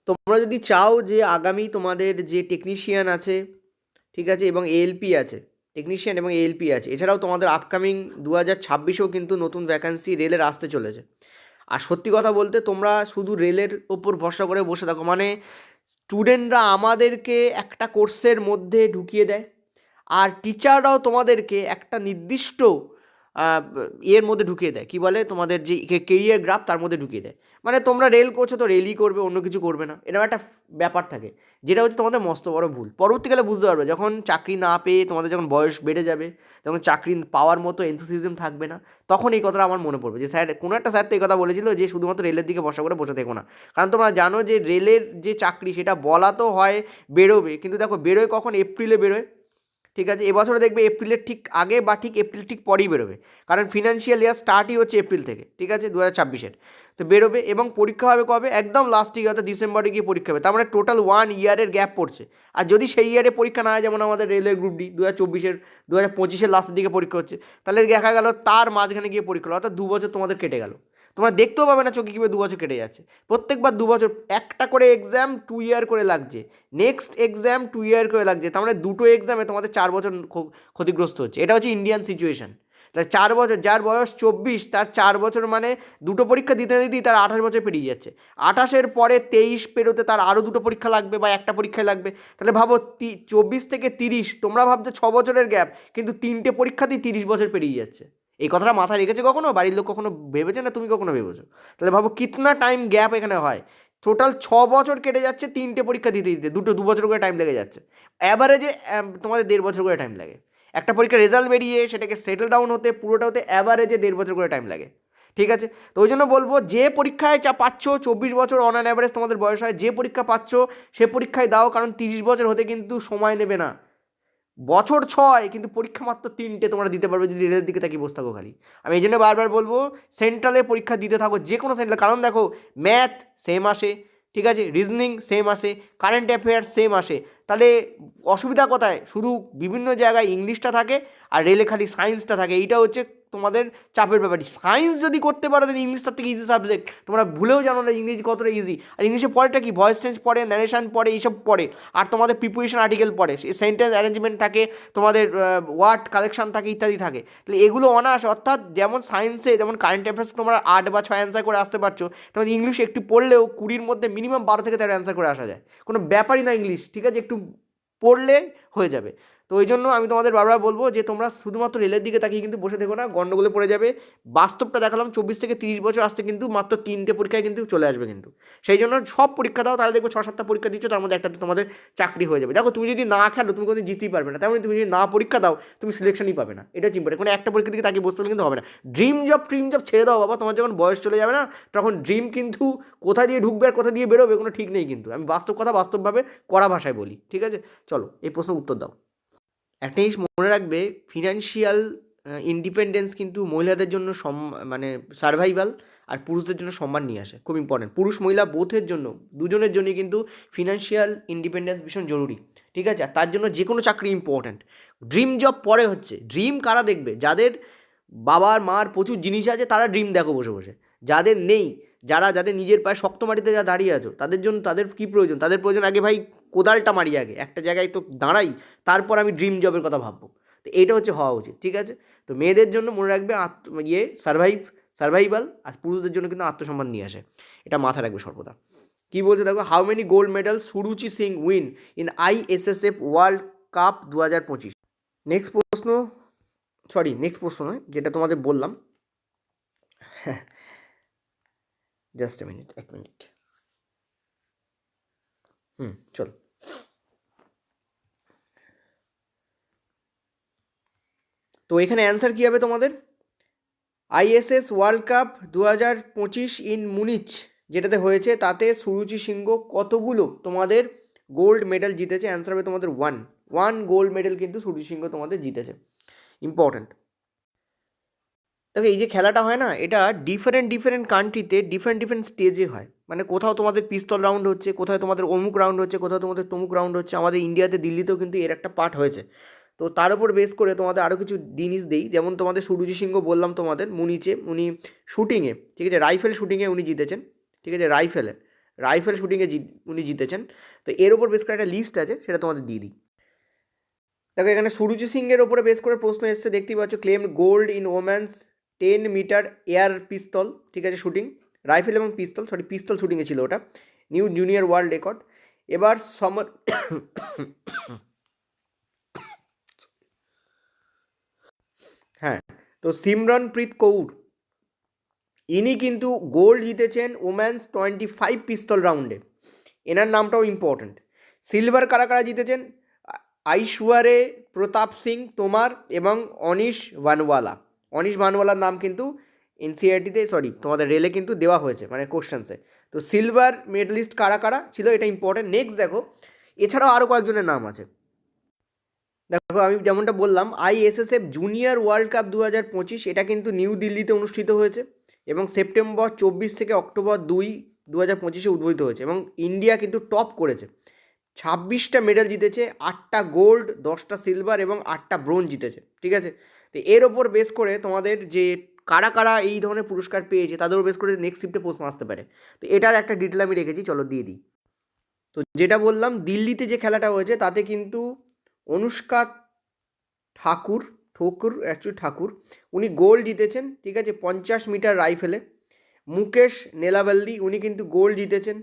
তোমরা যদি চাও যে আগামী তোমাদের যে টেকনিশিয়ান আছে, ঠিক আছে, এবং ALP আছে, টেকনিশিয়ান এবং ALP আছে, এছাড়াও তোমাদের আপকামিং 2026-এও কিন্তু নতুন ভ্যাকান্সি রেলের আসতে চলেছে। আর সত্যি কথা বলতে তোমরা শুধু রেলের ওপর ভরসা করে বসে থাকো, মানে স্টুডেন্টরা আমাদেরকে একটা কোর্সের মধ্যে ঢুকিয়ে দেয়, আর টিচাররাও তোমাদেরকে একটা নির্দিষ্ট এর মধ্যে ঢুকিয়ে দেয়, কী বলে, তোমাদের যে কেরিয়ার গ্রাফ তার মধ্যে ঢুকিয়ে দেয়। মানে তোমরা রেল করছো তো রেলই করবে, অন্য কিছু করবে না, এরকম একটা ব্যাপার থাকে, যেটা হচ্ছে তোমাদের মস্ত বড় ভুল। পরবর্তীকালে বুঝতে পারবে, যখন চাকরি না পেয়ে তোমাদের যখন বয়স বেড়ে যাবে, তখন চাকরি পাওয়ার মতো এনথুসিয়াজম থাকবে না, তখন এই কথাটা আমার মনে পড়বে যে স্যার, কোনো একটা স্যার তো এই কথা বলেছিল যে শুধুমাত্র রেলের দিকে ভরসা করে বসে থেকো না। কারণ তোমরা জানো যে রেলের যে চাকরি, সেটা বলা তো হয় বেরোবে, কিন্তু দেখো বেরোয় কখন? এপ্রিলে বেরোয়, ঠিক আছে। এবছরে দেখবে এপ্রিলের ঠিক আগে বা ঠিক এপ্রিল ঠিক পরেই বেরোবে, কারণ ফিনান্সিয়াল ইয়ার স্টার্টই হচ্ছে এপ্রিল থেকে, ঠিক আছে, 2026-এর। তো বেরোবে, এবং পরীক্ষা হবে কবে? একদম লাস্টে গিয়ে, অর্থাৎ ডিসেম্বরে গিয়ে পরীক্ষা হবে। তার মানে টোটাল 1 ইয়ারের গ্যাপ পড়ছে। আর যদি সেই ইয়ারে পরীক্ষা না হয়, যেমন আমাদের রেলের গ্রুপ ডি 2025-এর লাস্টের দিকে পরীক্ষা হচ্ছে, তাহলে দেখা গেল তার মাঝখানে গিয়ে পরীক্ষা হলো, অর্থাৎ 2 বছর তোমাদের কেটে গেল। তোমরা দেখতেও পাবে না চোখে কীভাবে 2 বছর কেটে যাচ্ছে। প্রত্যেকবার 2 বছর, একটা করে এক্সাম 2 ইয়ার করে লাগছে, নেক্সট এক্সাম 2 ইয়ার করে লাগছে, তার মানে দুটো এক্সামে তোমাদের 4 বছর ক্ষতিগ্রস্ত হচ্ছে। এটা হচ্ছে ইন্ডিয়ান সিচুয়েশান। তাহলে 4 বছর, যার বয়স 24 তার 4 বছর মানে দুটো পরীক্ষা দিতে দিতেই তার 28 বছর পেরিয়ে যাচ্ছে। 28-এর পরে 23 পেরোতে তার আরও দুটো পরীক্ষা লাগবে বা একটা পরীক্ষায় লাগবে। তাহলে ভাবো 24 থেকে 30, তোমরা ভাবছো 6 বছরের গ্যাপ, কিন্তু 3টে পরীক্ষাতেই 30 বছর পেরিয়ে যাচ্ছে। এই কথাটা মাথায় রেখেছে কখনো? বাড়ির লোক কখনো ভেবেছে, না তুমি কখনো ভেবেছো? তাহলে ভাবো কিতনা টাইম গ্যাপ এখানে হয়। টোটাল 6 বছর কেটে যাচ্ছে 3টে পরীক্ষা দিতে দিতে, 2 বছর করে টাইম লেগে যাচ্ছে। অ্যাভারেজে তোমাদের 1.5 বছর করে টাইম লাগে। একটা পরীক্ষার রেজাল্ট বেরিয়ে সেটাকে সেটেল ডাউন হতে, পুরোটা হতে অ্যাভারেজে 1.5 বছর করে টাইম লাগে। ঠিক আছে? তো ওই জন্য বলবো, যে পরীক্ষায় পাচ্ছ 24 বছর অন অ্যান অ্যাভারেজ তোমাদের বয়স হয়, যে পরীক্ষা পাচ্ছ সে পরীক্ষায় দাও, কারণ 30 বছর হতে কিন্তু সময় নেবে না। বছর 6 কিন্তু পরীক্ষা মাত্র 3টে তোমরা দিতে পারবে যদি রেলের দিকে তাকিয়ে বসে থাকো খালি। আমি এই জন্য বারবার বলবো সেন্ট্রালে পরীক্ষা দিতে থাকো, যে কোনো সেন্ট্রাল। কারণ দেখো, ম্যাথ সেম আসে, ঠিক আছে, রিজনিং সেম আসে, কারেন্ট অ্যাফেয়ার্স সেম আসে। তাহলে অসুবিধা কোথায়? শুধু বিভিন্ন জায়গায় ইংলিশটা থাকে আর রেলে খালি সায়েন্সটা থাকে। এইটা হচ্ছে তোমাদের চাপের ব্যাপারই। সায়েন্স যদি করতে পারো তাহলে ইংলিশ তার থেকে ইজি সাবজেক্ট। তোমরা ভুলেও জানো না ইংরেজি কতটা ইজি। আর ইংলিশে পড়েটা কি? ভয়েস চেঞ্জ পড়ে, ন্যারেশন পড়ে, এইসব পড়ে। আর তোমাদের প্রিপোজিশন আর্টিকেল পড়ে, সেন্টেন্স অ্যারেঞ্জমেন্ট থাকে, তোমাদের ওয়ার্ড কালেকশন থাকে, ইত্যাদি থাকে। তাহলে এগুলো অনায়াসে, অর্থাৎ যেমন সায়েন্সে যেমন কারেন্ট অ্যাফেয়ার্স তোমরা 8 বা 6 অ্যান্সার করে আসতে পারছো, তেমন ইংলিশ একটু পড়লেও 20-র মধ্যে মিনিমাম 12 থেকে 13 অ্যান্সার করে আসা যায়। কোনো ব্যাপারই না ইংলিশ, ঠিক আছে? একটু পড়লে হয়ে যাবে। তো ওই জন্য আমি তোমাদের বারবার বলবো যে তোমরা শুধুমাত্র রেলের দিকে তাকিয়ে কিন্তু বসে থেকো না, গন্ডগোলে পড়ে যাবে। বাস্তবটা দেখালাম, 24 থেকে 30 বছর আসতে কিন্তু মাত্র 3টে পরীক্ষায় কিন্তু চলে আসবে কিন্তু। সেই জন্য সব পরীক্ষা দাও, তাহলে দেখবো 6-7টা পরীক্ষা দিচ্ছ, তার মধ্যে একটাতে তোমাদের চাকরি হয়ে যাবে। দেখো, তুমি যদি না খেলো তুমি কোনো জিততেই পারবে না, তেমন তুমি যদি না পরীক্ষা দাও তুমি সিলেকশনই পাবে না। এটা চিন্তা, কোনো একটা পরীক্ষা দিকে তাকিয়ে বসতে হলে কিন্তু হবে না। ড্রিম জব ছেড়ে দাও বাবা, তোমার যখন বয়স চলে যাবে না, তখন ড্রিম কিন্তু কোথা দিয়ে ঢুকবে আর কোথা দিয়ে বেরোবে কোনো ঠিক নেই কিন্তু। আমি বাস্তব কথা বাস্তবভাবে কড়া ভাষায় বলি, ঠিক আছে? চলো এই প্রশ্নের উত্তর দাও। একটা জিনিস মনে রাখবে, ফিনান্সিয়াল ইন্ডিপেন্ডেন্স কিন্তু মহিলাদের জন্য মানে সার্ভাইভাল, আর পুরুষদের জন্য সম্মান নিয়ে আসে। খুব ইম্পর্টেন্ট, পুরুষ মহিলা বোথের জন্য, দুজনের জন্যই কিন্তু ফিনান্সিয়াল ইন্ডিপেন্ডেন্স ভীষণ জরুরি, ঠিক আছে? আর তার জন্য যে কোনো চাকরি ইম্পর্ট্যান্ট। ড্রিম জব পরে হচ্ছে। ড্রিম কারা দেখবে? যাদের বাবার মার প্রচুর জিনিস আছে তারা ড্রিম দেখো বসে বসে। যাদের নেই, যাদের নিজের পায়ে শক্ত মাটিতে যা দাঁড়িয়ে আছো, তাদের জন্য, তাদের কী প্রয়োজন? তাদের প্রয়োজন আগে ভাই কোদালটা মারি, আগে একটা জায়গায় তো দাঁড়াই, তারপর আমি ড্রিম জবের কথা ভাববো। তো এইটা হচ্ছে হওয়া উচিত, ঠিক আছে? তো মেয়েদের জন্য মনে রাখবে সার্ভাইভাল, আর পুরুষদের জন্য কিন্তু আত্মসম্মান নিয়ে আসে। এটা মাথায় রাখবে সর্বদা। কী বলছে দেখো, how many gold medal Suruchi Singh win in ISSF world cup 2025? Next প্রশ্ন নয়, যেটা তোমাদের বললাম। Just a minute, 1 minute. চলো। তো এখানে অ্যান্সার কী হবে তোমাদের? ISS ওয়ার্ল্ড কাপ 2025 ইন মুনিচ যেটাতে হয়েছে, তাতে সুরুচি সিংহ কতগুলো তোমাদের গোল্ড মেডেল জিতেছে? অ্যান্সার হবে তোমাদের 1 গোল্ড মেডেল কিন্তু সুরুচি সিংহ তোমাদের জিতেছে। ইম্পর্ট্যান্ট। দেখো, এই যে খেলাটা হয় না, এটা ডিফারেন্ট কান্ট্রিতে ডিফারেন্ট স্টেজে হয়। মানে কোথাও তোমাদের পিস্তল রাউন্ড হচ্ছে, কোথাও তোমাদের অমুক রাউন্ড হচ্ছে, কোথাও তোমাদের তমুক রাউন্ড হচ্ছে। আমাদের ইন্ডিয়াতে, দিল্লিতেও কিন্তু এর একটা পার্ট হয়েছে। তো তার উপর বেস করে তোমাদের আরও কিছু জিনিস দিই। যেমন তোমাদের সুরুচি সিংহ বললাম তোমাদের, উনি শুটিংয়ে, ঠিক আছে, রাইফেল শুটিংয়ে উনি জিতেছেন, ঠিক আছে, রাইফেল শুটিংয়ে উনি জিতেছেন। তো এর ওপর বেস করে একটা লিস্ট আছে, সেটা তোমাদের দিয়ে দিই। দেখো, এখানে সুরুচি সিংয়ের ওপরে বেস করে প্রশ্ন এসছে, দেখতেই পাচ্ছ, claim gold in women's 10 metre air pistol, ঠিক আছে, শুটিং, রাইফেল এবং পিস্তল শুটিংয়ে ছিল ওটা, নিউ জুনিয়র ওয়ার্ল্ড রেকর্ড। এবার হ্যাঁ, তো সিমরনপ্রীত কৌর, ইনি কিন্তু গোল্ড জিতেছেন ওম্যান্স 25 পিস্তল রাউন্ডে। এনার নামটাও ইম্পর্ট্যান্ট। সিলভার কারা কারা জিতেছেন? আইশ্বরে প্রতাপ সিং তোমার এবং অনিশ ভানওয়ালার নাম কিন্তু এনসিআরটিতে, তোমাদের রেলে কিন্তু দেওয়া হয়েছে, মানে কোশ্চেন্সে। তো সিলভার মেডেলিস্ট কারা কারা ছিল, এটা ইম্পর্টেন্ট। নেক্সট দেখো, এছাড়াও আরও কয়েকজনের নাম আছে। দেখো, আমি যেমনটা বললাম, ISSF জুনিয়র ওয়ার্ল্ড কাপ 2025, এটা কিন্তু নিউ দিল্লিতে অনুষ্ঠিত হয়েছে এবং সেপ্টেম্বর 24 থেকে অক্টোবর 2, 2025 উদ্বোধিত হয়েছে। এবং ইন্ডিয়া কিন্তু টপ করেছে, 26টা মেডেল জিতেছে, 8টা গোল্ড, 10টা সিলভার এবং 8টা ব্রোঞ্জ জিতেছে, ঠিক আছে? তো এর ওপর বেস করে তোমাদের যে কারা কারা এই ধরনের পুরস্কার পেয়েছে, তাদের উপর বেস করে নেক্সট শিফটে প্রশ্ন আসতে পারে। তো এটার একটা ডিটেল আমি রেখেছি, চলো দিয়ে দিই। তো যেটা বললাম, দিল্লিতে যে খেলাটা হয়েছে তাতে কিন্তু অনুষ্কা ঠাকুর উনি গোল্ড জিতেছেন, ঠিক আছে, 50 মিটার রাইফেলে। মুকেশ নেলাবল্লি উনি কিন্তু গোল্ড জিতেছেন।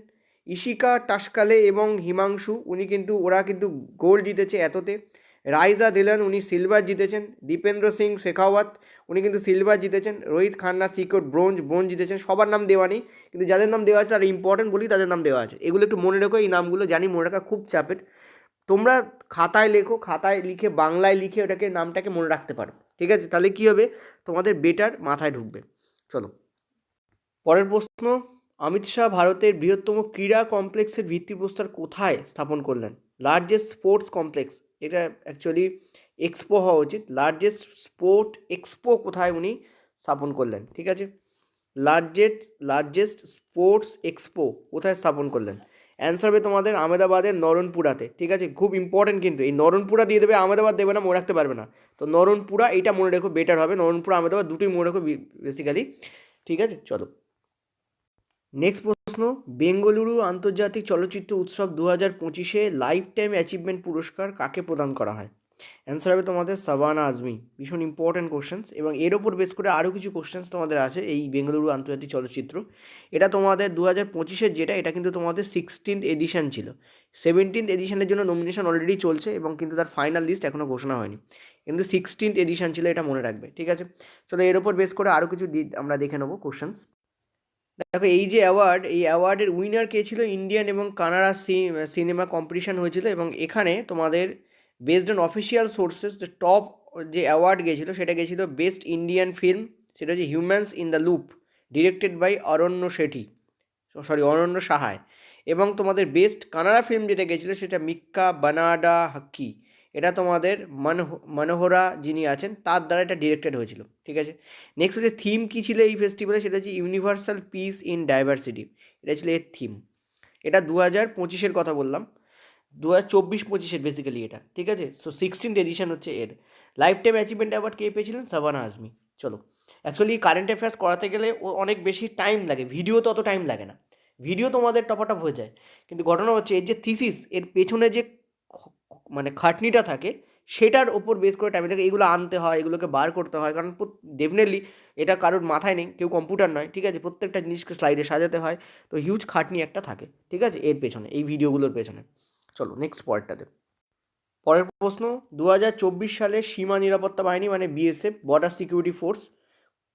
ইশিকা টাসকালে এবং হিমাংশু ওরা কিন্তু গোল্ড জিতেছে এততে। রাইজা দিলান উনি সিলভার জিতেছেন। দীপেন্দ্র সিং শেখাওয়াত উনি কিন্তু সিলভার জিতেছেন। রোহিত খান্না সিকোট ব্রোঞ্জ জিতেছেন। সবার নাম দেওয়া নেই, কিন্তু যাদের নাম দেওয়া আছে তারা ইম্পর্টেন্ট বলি তাদের নাম দেওয়া আছে। এগুলো একটু মনে রেখো, এই নামগুলো জানি মনে রাখা খুব চাপের। তোমরা খাতায় লেখো, খাতায় লিখে বাংলায় লিখে ওটাকে নামটাকে মনে রাখতে পারো, ঠিক আছে? তাহলে কী হবে, তোমাদের বেটার মাথায় ঢুকবে। চলো পরের প্রশ্ন, অমিত শাহ ভারতের বৃহত্তম ক্রীড়া কমপ্লেক্সের ভিত্তিপ্রস্তর কোথায় স্থাপন করলেন? লার্জেস্ট স্পোর্টস কমপ্লেক্স, এটা অ্যাকচুয়ালি এক্সপো হওয়া উচিত। লার্জেস্ট স্পোর্ট এক্সপো কোথায় উনি স্থাপন করলেন, ঠিক আছে? লার্জেস্ট স্পোর্টস এক্সপো কোথায় স্থাপন করলেন? অ্যান্সার হবে তোমাদের আহমেদাবাদের নরনপুরাতে, ঠিক আছে? খুব ইম্পর্টেন্ট, কিন্তু এই নরনপুরা দিয়ে দেবে, আহমেদাবাদ দেবে না, মনে রাখতে পারবে না। তো নরনপুরা এইটা মনে রেখো, বেটার হবে। নরনপুরা আহমেদাবাদ দুটোই মনে রেখো বেসিক্যালি, ঠিক আছে? চলো নেক্সট প্রশ্ন, বেঙ্গালুরু আন্তর্জাতিক চলচ্চিত্র উৎসব 2025 লাইফ টাইম অ্যাচিভমেন্ট পুরস্কার কাকে প্রদান করা হয়? অ্যান্সার হবে তোমাদের শাবানা আজমি। ভীষণ ইম্পর্ট্যান্ট কোশ্চেন্স, এবং এর ওপর বেস করে আরও কিছু কোশ্চেন্স তোমাদের আছে এই বেঙ্গালুরু আন্তর্জাতিক চলচ্চিত্র। এটা তোমাদের 2025 যেটা, এটা কিন্তু তোমাদের 16th এডিশন ছিল। 17th এডিশনের জন্য নমিনেশন অলরেডি চলছে, এবং কিন্তু তার ফাইনাল লিস্ট এখনও ঘোষণা হয়নি, কিন্তু 16th এডিশন ছিল, এটা মনে রাখবে, ঠিক আছে? চলো এর ওপর বেস করে আরও কিছু আমরা দেখে নেবো কোশ্চেন্স। দেখো এই যে অ্যাওয়ার্ড, এই অ্যাওয়ার্ডের উইনার কে ছিল? ইন্ডিয়ান এবং কানাডা সিনেমা কম্পিটিশন হয়েছিল, এবং এখানে তোমাদের বেসড অন অফিসিয়াল সোর্সেস যে টপ যে অ্যাওয়ার্ড গেছিলো সেটা গেছিলো বেস্ট ইন্ডিয়ান ফিল্ম, সেটা হচ্ছে humans in the loop, directed by Aranya Sahay. এবং তোমাদের বেস্ট কানাডা ফিল্ম যেটা গেছিলো সেটা মিক্কা বানাডা হাক্কি, এটা তোমাদের মনোহরা যিনি আছেন তার দ্বারা এটা ডিরেক্টেড হয়েছিল, ঠিক আছে? নেক্সট হচ্ছে থিম কী ছিল এই ফেস্টিভ্যালে, সেটা হচ্ছে ইউনিভার্সাল পিস ইন ডাইভার্সিটি, এটা ছিল এর থিম। এটা 2025 কথা বললাম, 2024-25 বেসিক্যালি এটা, ঠিক আছে? সো 16th এডিশন হচ্ছে এর। লাইফ টাইম অ্যাচিভমেন্ট অ্যাওয়ার্ড কে পেয়েছিলেন? শাবানা আজমি। চলো অ্যাকচুয়ালি কারেন্ট অ্যাফেয়ার্স করাতে গেলে ও অনেক বেশি টাইম লাগে, ভিডিও তো অত টাইম লাগে না, ভিডিও তোমাদের টপাটপ হয়ে যায়, কিন্তু ঘটনা হচ্ছে এর যে থিসিস, এর পেছনে যে মানে খাটনিটা থাকে সেটার ওপর বেস করে টাইম থাকে, এগুলো আনতে হয়, এগুলোকে বার করতে হয়, কারণ ডেফিনেটলি এটা কারোর মাথায় নেই, কেউ কম্পিউটার নয়, ঠিক আছে? প্রত্যেকটা জিনিসকে স্লাইডে সাজাতে হয়, তো হিউজ খাটনি একটা থাকে, ঠিক আছে, এর পেছনে, এই ভিডিওগুলোর পেছনে। চলো নেক্সট পরেরটাতে। পরের প্রশ্ন, 2024 সালে সীমা নিরাপত্তা বাহিনী মানে বিএসএফ, বর্ডার সিকিউরিটি ফোর্স,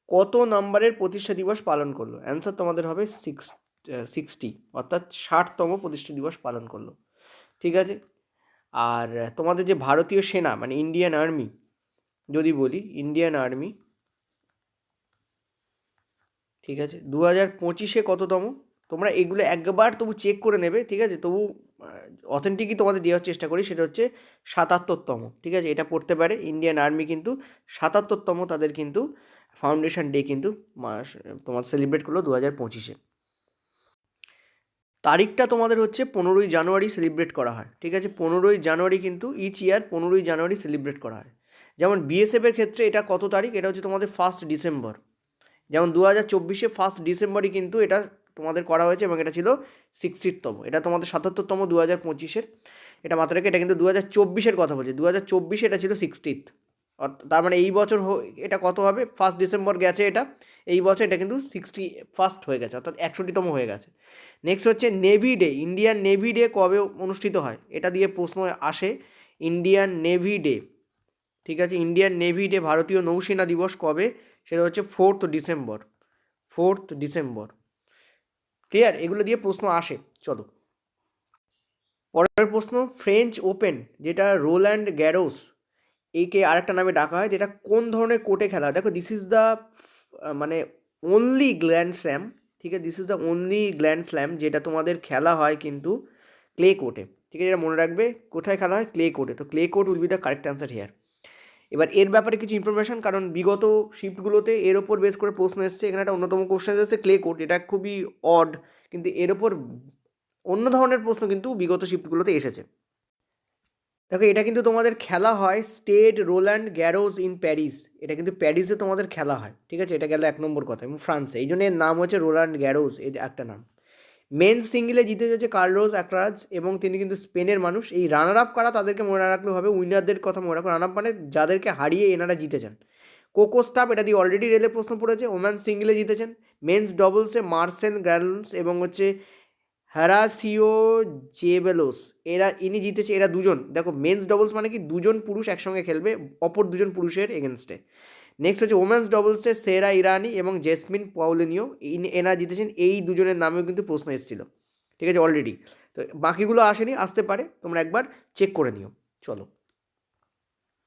কত নম্বরের প্রতিষ্ঠা দিবস পালন করলো? অ্যান্সার তোমাদের হবে 60, অর্থাৎ 60তম প্রতিষ্ঠা দিবস পালন করলো, ঠিক আছে? আর তোমাদের যে ভারতীয় সেনা মানে ইন্ডিয়ান আর্মি, যদি বলি ইন্ডিয়ান আর্মি, ঠিক আছে, 2025 কততম? তোমরা এগুলো একবার তবু চেক করে নেবে, ঠিক আছে? তবু অথেন্টিকই তোমাদের দেওয়ার চেষ্টা করি, সেটা হচ্ছে 77তম, ঠিক আছে? এটা পড়তে পারে ইন্ডিয়ান আর্মি কিন্তু 77তম তাদের কিন্তু ফাউন্ডেশন ডে কিন্তু তোমার সেলিব্রেট করলো 2025। তারিখটা তোমাদের হচ্ছে 15ই জানুয়ারি সেলিব্রেট করা হয়, ঠিক আছে? 15ই জানুয়ারি কিন্তু ইচ ইয়ার 15ই জানুয়ারি সেলিব্রেট করা হয়। যেমন বিএসএফের ক্ষেত্রে এটা কত তারিখ? এটা হচ্ছে তোমাদের 1 ডিসেম্বর। যেমন 2024 1 ডিসেম্বরই কিন্তু এটা তোমাদের করা হয়েছে, এবং এটা ছিল 60তম, এটা তোমাদের 77তম 2025। এটা মাথায় রেখে, এটা কিন্তু 2024 কথা বলছি, 2024 এটা ছিল 60th, তার মানে এই বছর এটা কত হবে? 1 ডিসেম্বর গেছে এটা, এই বছর এটা কিন্তু 61st হয়ে গেছে, অর্থাৎ 61তম হয়ে গেছে। নেক্সট হচ্ছে navy day, Indian navy day কবে অনুষ্ঠিত হয়? এটা দিয়ে প্রশ্ন আসে, ইন্ডিয়ান নেভি ডে, ঠিক আছে? ইন্ডিয়ান নেভি ডে, ভারতীয় নৌসেনা দিবস কবে? সেটা হচ্ছে 4th ডিসেম্বর। ক্লিয়ার? এগুলো দিয়ে প্রশ্ন আসে। চলো পরের প্রশ্ন, ফ্রেঞ্চ ওপেন যেটা রোল্যান্ড গ্যারোস একে আরেকটা নামে ডাকা হয়, যেটা কোন ধরনের কোর্টে খেলা হয়? দেখো দিস ইজ দ্য মানে অনলি গ্র্যান্ড স্ল্যাম, ঠিক আছে? This is the only grand slam যেটা তোমাদের খেলা হয় কিন্তু ক্লে কোর্টে, ঠিক আছে? এটা মনে রাখবে, কোথায় খেলা হয়? ক্লে কোর্টে। তো clay court will be the correct answer here. এবার এর ব্যাপারে কিছু ইনফরমেশন, কারণ বিগত শিফটগুলোতে এর ওপর বেস করে প্রশ্ন এসছে, এখানে একটা অন্যতম কোশ্চেন এসেছে ক্লে কোর্ট, এটা খুবই অড, কিন্তু এর ওপর অন্য ধরনের প্রশ্ন কিন্তু বিগত শিফটগুলোতে এসেছে। দেখো এটা কিন্তু তোমাদের খেলা হয় স্টেড রোল্যান্ড গ্যারোস ইন প্যারিস, এটা কিন্তু প্যারিসে তোমাদের খেলা হয়, ঠিক আছে? এটা গেল 1 নম্বর কথা, এবং ফ্রান্সে, এই জন্য এর নাম হচ্ছে রোল্যান্ড গ্যারোস, এই একটা নাম। মেন্স সিঙ্গেলে জিতে যাচ্ছে কার্লোস অ্যালকারাজ এবং তিনি কিন্তু স্পেনের মানুষ। এই রানার আপ কারা তাদেরকে মনে রাখলেও হবে, উইনারদের কথা মনে রাখো। রানার আপ মানে যাদেরকে হারিয়ে এনারা জিতেছেন। কোকো স্টাফ, এটা দিয়ে অলরেডি রেলে প্রশ্ন পড়েছে, ওম্যান সিঙ্গেলে জিতেছেন। মেন্স ডবলসে মার্সেল গ্র্যান্ডস এবং হচ্ছে হ্যারাসিও জেবেলোস, ইনি জিতেছে, এরা দুজন। দেখো মেন্স ডবলস মানে কি, দুজন পুরুষ একসঙ্গে খেলবে অপর দুজন পুরুষের এগেনস্টে। নেক্সট হচ্ছে ওমেন্স ডবলসে সেরা ইরানি এবং জেসমিন পাউলিনিও, এনারা জিতেছেন। এই দুজনের নামেও কিন্তু প্রশ্ন এসেছিল, ঠিক আছে অলরেডি। তো বাকিগুলো আসেনি, আসতে পারে, তোমরা একবার চেক করে নিও। চলো।